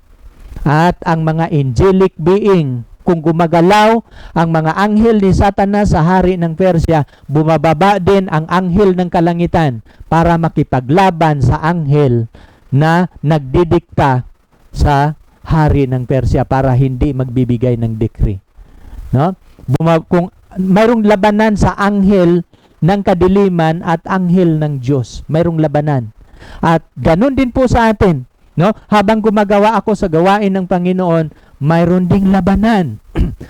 At ang mga angelic being, kung gumagalaw ang mga anghel ni Satanas sa hari ng Persia, bumababa din ang anghel ng kalangitan para makipaglaban sa anghel na nagdidikta sa hari ng Persia para hindi magbibigay ng decree, no? Kung mayroong labanan sa anghel ng kadiliman at anghel ng Diyos, mayroong labanan. At ganun din po sa atin, no? Habang gumagawa ako sa gawain ng Panginoon, mayroon ding labanan.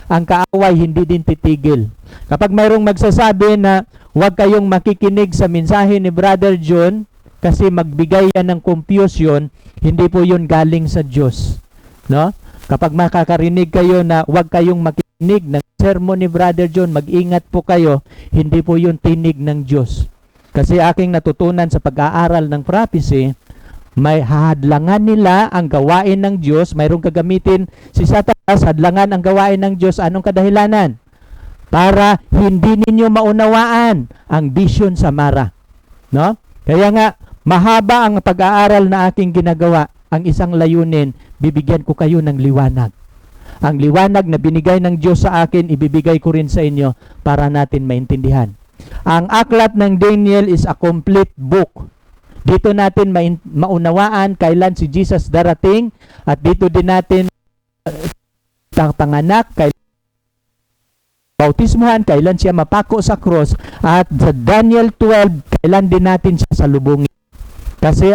Ang kaaway hindi din titigil. Kapag mayroong magsasabi na huwag kayong makikinig sa mensahe ni Brother John kasi magbigay yan ng confusion, hindi po yun galing sa Diyos, no? Kapag makakarinig kayo na huwag kayong makikinig ng sermon ni Brother John, mag-ingat po kayo, hindi po yun tinig ng Diyos. Kasi aking natutunan sa pag-aaral ng prophecy, may hadlangan nila ang gawain ng Diyos, mayroong kagamitin si Satanas, hadlangan ang gawain ng Diyos. Anong kadahilanan? Para hindi ninyo maunawaan ang vision sa Mara, no? Kaya nga, mahaba ang pag-aaral na aking ginagawa. Ang isang layunin, bibigyan ko kayo ng liwanag. Ang liwanag na binigay ng Diyos sa akin, ibibigay ko rin sa inyo para natin maintindihan. Ang aklat ng Daniel is a complete book. Dito natin maunawaan kailan si Jesus darating at dito din natin panganak, kailan bautismuhan, kailan siya mapako sa cross, at sa Daniel 12, kailan din natin siya salubungin. Kasi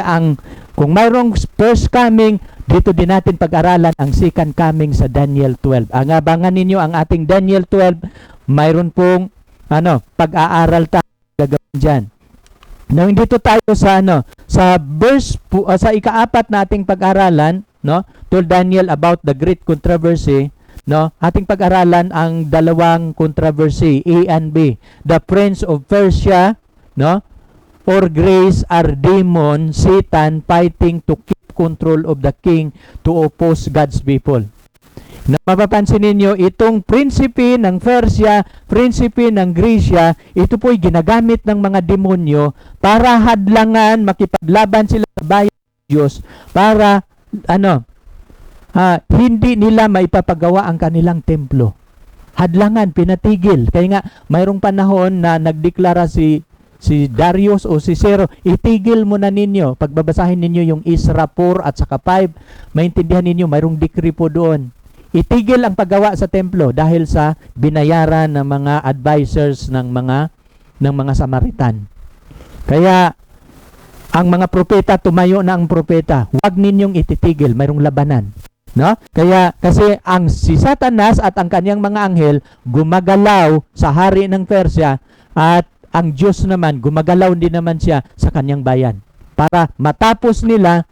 kung mayroong first coming, dito din natin pag-aralan ang second coming sa Daniel 12. Ang abangan ninyo ang ating Daniel 12, mayroon pong pag-aaral tayo gagawin dyan. Now, dito tayo sa sa verse sa ika-4 nating pag-aralan, no? Told Daniel about the great controversy, no? Ating pag-aralan ang 2 controversy, A and B. The prince of Persia, no? Or grace are demon, Satan fighting to keep control of the king to oppose God's people. Na mapapansin ninyo, itong prinsipe ng Persia, prinsipe ng Grecia, ito po'y ginagamit ng mga demonyo para hadlangan, makipaglaban sila sa bayan ng Diyos para hindi nila maipapagawa ang kanilang templo. Hadlangan, pinatigil. Kaya nga, mayroong panahon na nagdeklara si Darius o si Cero, itigil mo na ninyo. Pagbabasahin ninyo yung Isra 4 at saka 5, maintindihan ninyo, mayroong decree po doon. Itigil ang paggawa sa templo dahil sa binayaran ng mga advisors ng mga Samaritan. Kaya ang mga propeta, tumayo na ang propeta. Huwag ninyong ititigil, mayroong labanan. No? Kaya kasi si Satanas at ang kanyang mga anghel gumagalaw sa hari ng Persia at ang Diyos naman gumagalaw din naman siya sa kanyang bayan. Para matapos nila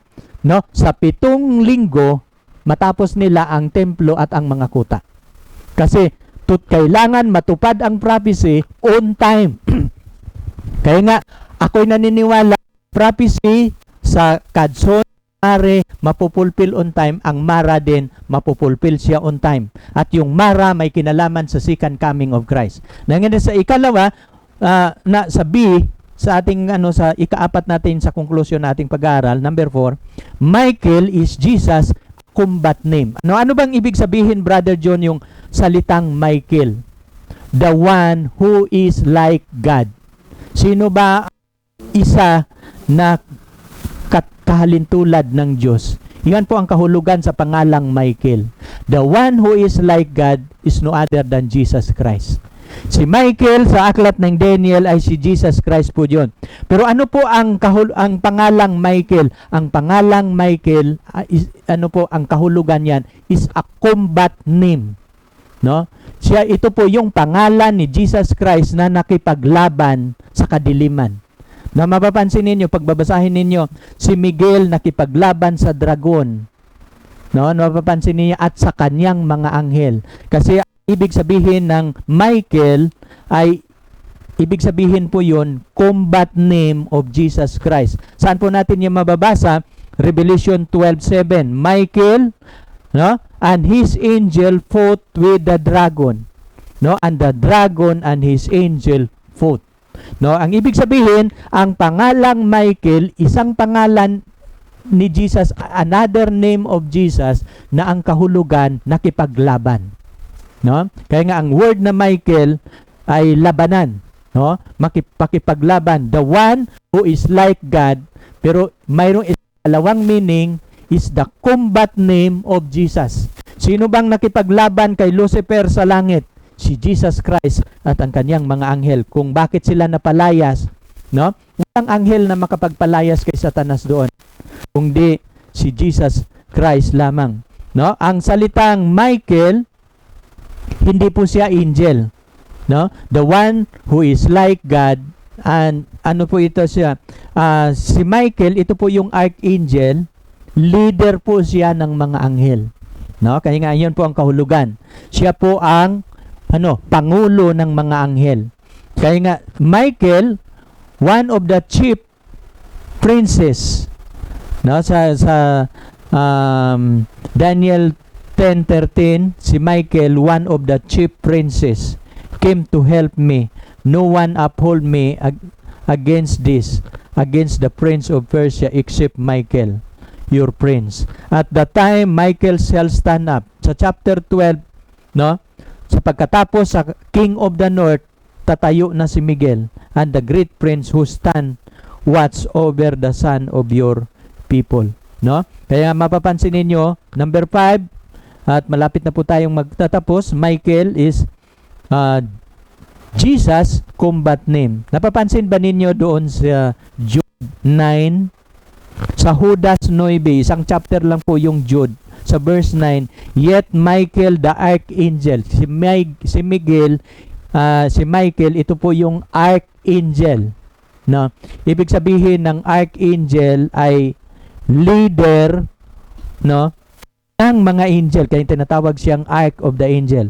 sa 7 linggo, matapos nila ang templo at ang mga kuta. Kasi kailangan matupad ang prophecy on time. Kaya nga, ako'y naniniwala, prophecy sa kadson, mare, mapupulpil on time, ang mara din, mapupulpil siya on time. At yung mara may kinalaman sa second coming of Christ. Nangyari sa ikalawa, na sa B, sa ating sa ikaapat natin sa conclusion nating pag-aaral, number 4, Michael is Jesus combat name. Ano bang ibig sabihin, Brother John, yung salitang Michael? The one who is like God. Sino ba isa na kahalintulad ng Diyos? Yan po ang kahulugan sa pangalang Michael. The one who is like God is no other than Jesus Christ. Si Michael sa aklat ng Daniel ay si Jesus Christ po yun. Pero ano po ang pangalang Michael? Ang pangalang Michael, ang kahulugan yan is a combat name. No? Ito po yung pangalan ni Jesus Christ na nakipaglaban sa kadiliman. Na mapapansin ninyo, pagbabasahin ninyo, si Miguel nakipaglaban sa dragon. No? Mapapansin ninyo, at sa kanyang mga anghel. Kasi ibig sabihin ng Michael ay, ibig sabihin po yun, combat name of Jesus Christ. Saan po natin yung mababasa? Revelation 12:7. Michael, no? And his angel fought with the dragon. No? And the dragon and his angel fought. No? Ang ibig sabihin, ang pangalang Michael, isang pangalan ni Jesus, another name of Jesus, na ang kahulugan nakipaglaban. No? Kaya nga ang word na Michael ay labanan, no? Pakipaglaban, the one who is like God, pero mayroong dalawang meaning, is the combat name of Jesus. Sino bang nakipaglaban kay Lucifer sa langit? Si Jesus Christ at ang kanyang mga anghel. Kung bakit sila napalayas, no? Walang anghel na makapagpalayas kay Satanas doon, kundi si Jesus Christ lamang, no? Ang salitang Michael, hindi po siya angel, no? The one who is like God, and ano po ito siya? Si Michael, ito po yung archangel, leader po siya ng mga anghel, no? Kaya nga yun po ang kahulugan. Siya po ang pangulo ng mga anghel. Kaya nga Michael, one of the chief princes, no? Sa Daniel 10:13, si Michael, one of the chief princes, came to help me. No one uphold me against the prince of Persia, except Michael, your prince. At the time, Michael shall stand up. Sa chapter 12, no? Sa pagkatapos sa King of the North, tatayo na si Miguel, and the great prince who stand watch over the son of your people. No? Kaya mapapansin ninyo, number 5, at malapit na po tayong magtatapos, Michael is Jesus combat name. Napapansin ba ninyo doon sa Jude 9? Sa Judas 9, isang chapter lang po yung Jude. Sa verse 9, yet Michael the archangel, si Miguel, si Michael, ito po yung archangel. No? Ibig sabihin ng archangel ay leader, no, ng mga angel, kaya tinatawag siyang arch of the angel,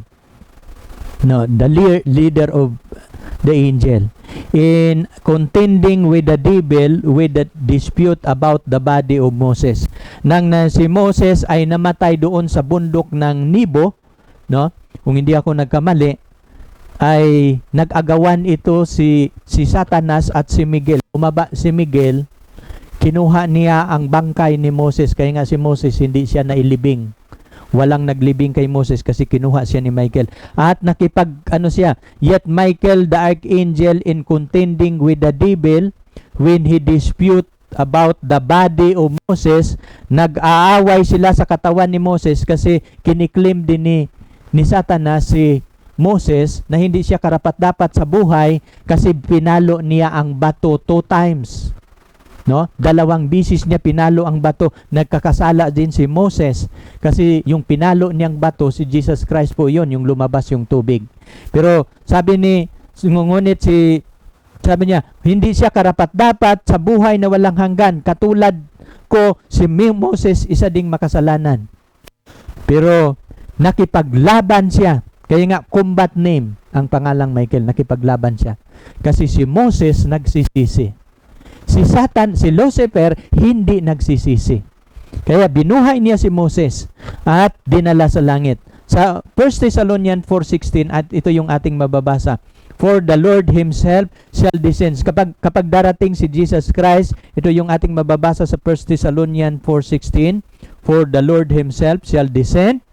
no, the leader of the angel, in contending with the devil with the dispute about the body of Moses. Nang si Moses ay namatay doon sa bundok ng Nebo, no, kung hindi ako nagkamali, ay nag-agawan ito si Satanas at si Miguel. Umaba si Miguel, kinuha niya ang bangkay ni Moses, kaya nga si Moses hindi siya nailibing. Walang naglibing kay Moses kasi kinuha siya ni Michael. At yet Michael the archangel in contending with the devil when he dispute about the body of Moses, nag-aaway sila sa katawan ni Moses kasi kiniklaim din ni Satanas si Moses na hindi siya karapat-dapat sa buhay kasi pinalo niya ang bato 2 times. No? 2 bisis niya pinalo ang bato. Nagkakasala din si Moses kasi yung pinalo niyang bato, si Jesus Christ po yon, yung lumabas yung tubig. Pero sabi niya, hindi siya karapat-dapat sa buhay na walang hanggan. Katulad ko, si Moses isa ding makasalanan. Pero nakipaglaban siya. Kaya nga, combat name ang pangalang Michael, nakipaglaban siya. Kasi si Moses nagsisisi. Si Satan, si Lucifer, hindi nagsisisi. Kaya binuhay niya si Moses at dinala sa langit. Sa 1 Thessalonians 4:16, at ito yung ating mababasa. For the Lord Himself shall descend. Kapag darating si Jesus Christ, ito yung ating mababasa sa 1 Thessalonians 4:16. For the Lord Himself shall descend.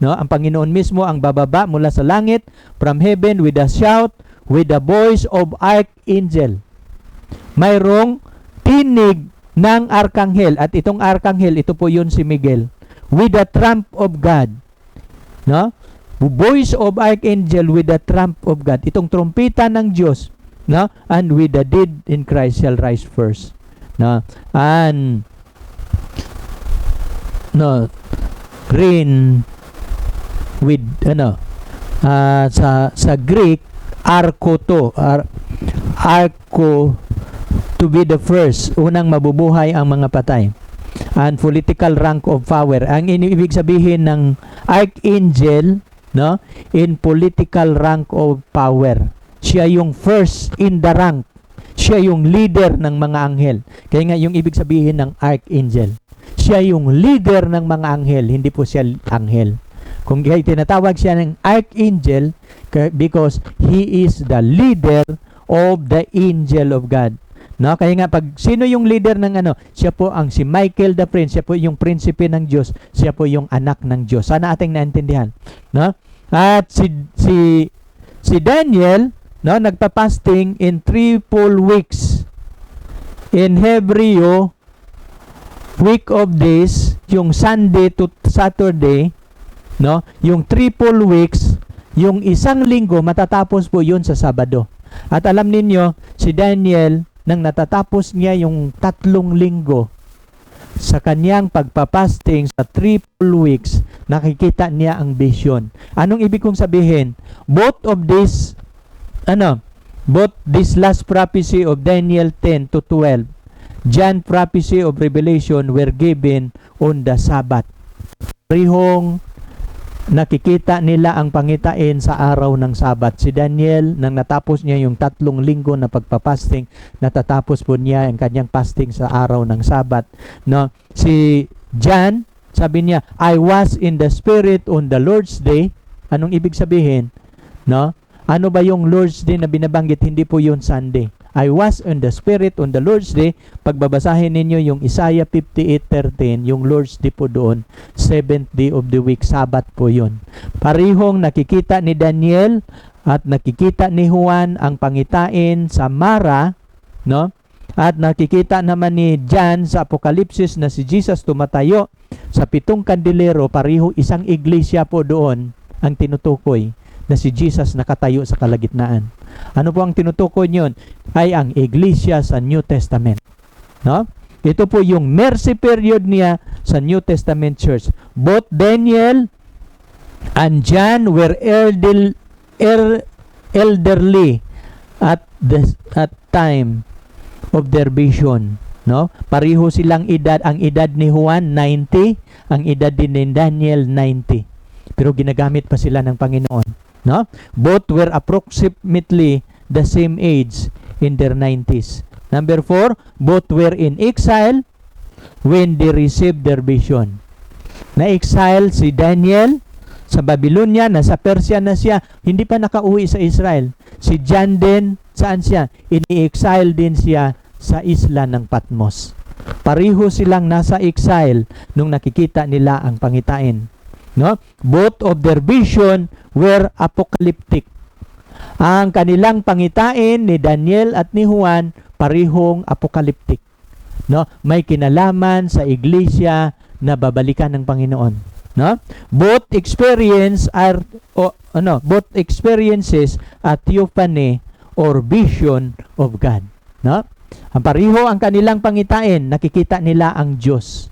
No, ang Panginoon mismo ang bababa mula sa langit from heaven with a shout, with the voice of archangel. Mayroong tinig ng arkanghel, at itong arkanghel, ito po yun si Miguel, with the trump of God. No? Voice of archangel with the trump of God. Itong trumpeta ng Diyos, no? And with the dead in Christ shall rise first. No? And no, green with sa Greek, arko to, arko, to be the first, unang mabubuhay ang mga patay. And political rank of power. Ang ibig sabihin ng archangel, no, in political rank of power. Siya yung first in the rank. Siya yung leader ng mga anghel. Kaya nga yung ibig sabihin ng archangel. Siya yung leader ng mga anghel, hindi po siya anghel. Kung kaya tinatawag siya ng archangel because he is the leader of the angel of God. No, kaya nga pag sino yung leader ng siya po ang si Michael the Prince, siya po yung prinsipe ng Diyos, siya po yung anak ng Diyos. Sana ating naintindihan, no? At si Daniel, no, nagpa-fasting in 3 full weeks. In Hebreo, week of days, yung Sunday to Saturday, no? Yung 3 full weeks, yung isang linggo matatapos po yun sa Sabado. At alam ninyo, si Daniel, nang natatapos niya yung 3 linggo sa kanyang pagpapasting sa 3 full weeks, nakikita niya ang vision. Anong ibig kong sabihin? Both this last prophecy of Daniel 10 to 12, John prophecy of Revelation were given on the Sabbath. Parehong nakikita nila ang pangitain sa araw ng Sabat. Si Daniel, nang natapos niya yung 3 linggo na pagpapasting, natatapos po niya ang kanyang fasting sa araw ng Sabat. No? Si John, sabi niya, I was in the Spirit on the Lord's Day. Anong ibig sabihin? No? Ano ba yung Lord's Day na binabanggit? Hindi po yun Sunday. I was in the Spirit on the Lord's Day. Pagbabasahin ninyo yung Isaiah 58:13, yung Lord's Day po doon, 7th day of the week, Sabat po yun. Parihong nakikita ni Daniel at nakikita ni Juan ang pangitain sa Mara, no? At nakikita naman ni John sa Apokalipsis na si Jesus tumatayo sa 7 kandilero, pariho isang iglesia po doon ang tinutukoy na si Jesus nakatayo sa kalagitnaan. Ano po ang tinutukoy niyon? Ay ang iglesia sa New Testament. No? Ito po yung mercy period niya sa New Testament church. Both Daniel and John were elderly at time of their vision. No? Pariho silang edad. Ang edad ni Juan 90, ang edad din ni Daniel 90. Pero ginagamit pa sila ng Panginoon. No? Both were approximately the same age in their 90s. Number 4, both were in exile when they received their vision. Na-exile si Daniel sa Babylonia, nasa Persia na siya, hindi pa nakauwi sa Israel. Si John din, saan siya? Ini-exile din siya sa isla ng Patmos. Pariho silang nasa exile nung nakikita nila ang pangitain. No? Both of their vision were apocalyptic. Ang kanilang pangitain ni Daniel at ni Juan parihong apocalyptic. No? May kinalaman sa iglesia na babalikan ng Panginoon. No? Both experiences are theophany or vision of God. No? Ang pariho ang kanilang pangitain, nakikita nila ang Diyos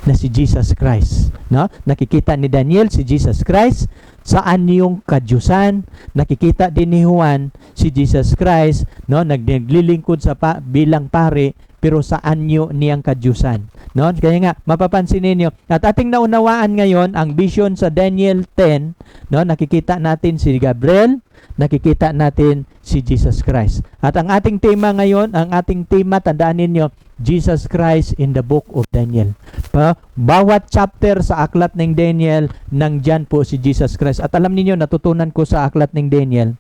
na si Jesus Christ. No? Nakikita ni Daniel si Jesus Christ, saan yung kadyusan. Nakikita din ni Juan si Jesus Christ, no? Naglilingkod sa bilang pare, pero sa anyo niyang kadyusan. No? Kaya nga, mapapansin ninyo, at ating naunawaan ngayon ang vision sa Daniel 10, no? Nakikita natin si Gabriel, nakikita natin si Jesus Christ. At ang ating tema ngayon, ang ating tema, tandaan ninyo, Jesus Christ in the book of Daniel. Bawat chapter sa aklat ng Daniel, nandyan po si Jesus Christ. At alam niyo, natutunan ko sa aklat ng Daniel,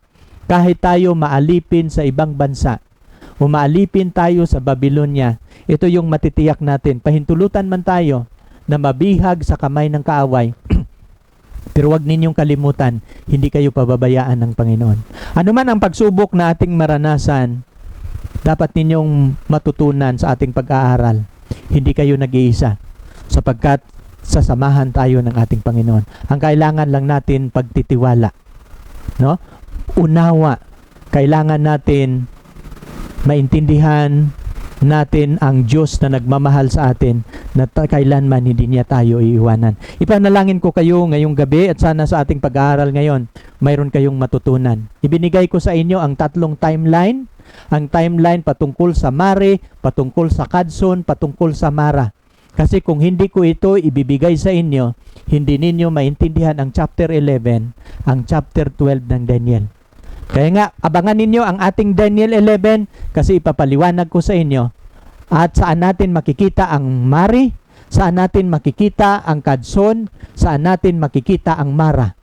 kahit tayo maalipin sa ibang bansa, o maalipin tayo sa Babylonia, ito yung matitiyak natin. Pahintulutan man tayo na mabihag sa kamay ng kaaway, pero wag ninyong kalimutan, hindi kayo pababayaan ng Panginoon. Ano man ang pagsubok na ating maranasan, dapat ninyong matutunan sa ating pag-aaral. Hindi kayo nag-iisa, sapagkat sasamahan tayo ng ating Panginoon. Ang kailangan lang natin pagtitiwala, no? Unawa. Kailangan natin maintindihan natin ang Diyos na nagmamahal sa atin, na kailanman hindi niya tayo iiwanan. Ipanalangin ko kayo ngayong gabi, at sana sa ating pag-aaral ngayon, mayroon kayong matutunan. Ibinigay ko sa inyo ang 3 timeline. Ang timeline patungkol sa Mare, patungkol sa Kadson, patungkol sa Mara. Kasi kung hindi ko ito ibibigay sa inyo, hindi ninyo maintindihan ang chapter 11, ang chapter 12 ng Daniel. Kaya nga, abangan ninyo ang ating Daniel 11 kasi ipapaliwanag ko sa inyo at saan natin makikita ang Mari, saan natin makikita ang Kadson, saan natin makikita ang Mara.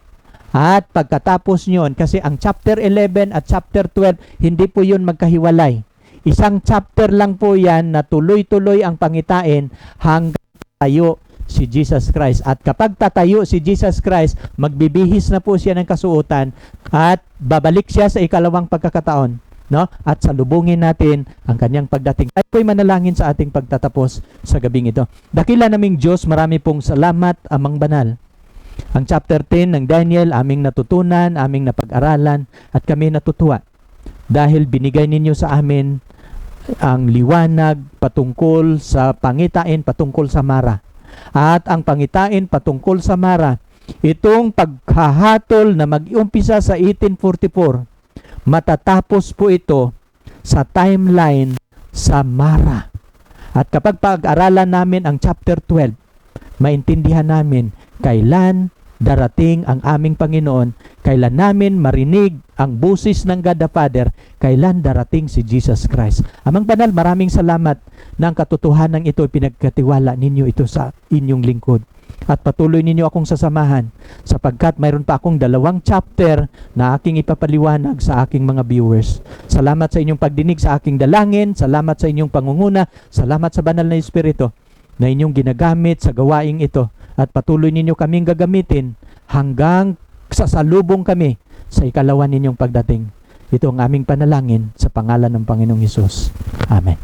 At pagkatapos nyon, kasi ang chapter 11 at chapter 12, hindi po yun magkahiwalay. Isang chapter lang po yan na tuloy-tuloy ang pangitain hanggang tayo si Jesus Christ. At kapag tatayo si Jesus Christ, magbibihis na po siya ng kasuotan at babalik siya sa ikalawang pagkakataon, no? At salubungin natin ang kanyang pagdating. Tayo po'y manalangin sa ating pagtatapos sa gabing ito. Dakila naming Diyos, marami pong salamat, Amang Banal. Ang chapter 10 ng Daniel, aming natutunan, aming napag-aralan, at kami natutuwa dahil binigay ninyo sa amin ang liwanag patungkol sa pangitain, patungkol sa Mara. At ang pangitain patungkol sa Mara, itong paghahatol na mag-umpisa sa 1844, matatapos po ito sa timeline sa Mara. At kapag pag-aralan namin ang chapter 12, maintindihan namin kailan darating ang aming Panginoon, kailan namin marinig ang busis ng God the Father, kailan darating si Jesus Christ. Amang Banal, maraming salamat na ang katotohanan ito pinagkatiwala ninyo ito sa inyong lingkod. At patuloy ninyo akong sasamahan sapagkat mayroon pa akong 2 chapter na aking ipapaliwanag sa aking mga viewers. Salamat sa inyong pagdinig sa aking dalangin, salamat sa inyong pangunguna, salamat sa banal na Espiritu na inyong ginagamit sa gawaing ito. At patuloy ninyo kaming gagamitin hanggang sasalubong kami sa ikalawa ninyong pagdating. Ito ang aming panalangin sa pangalan ng Panginoong Hesus. Amen.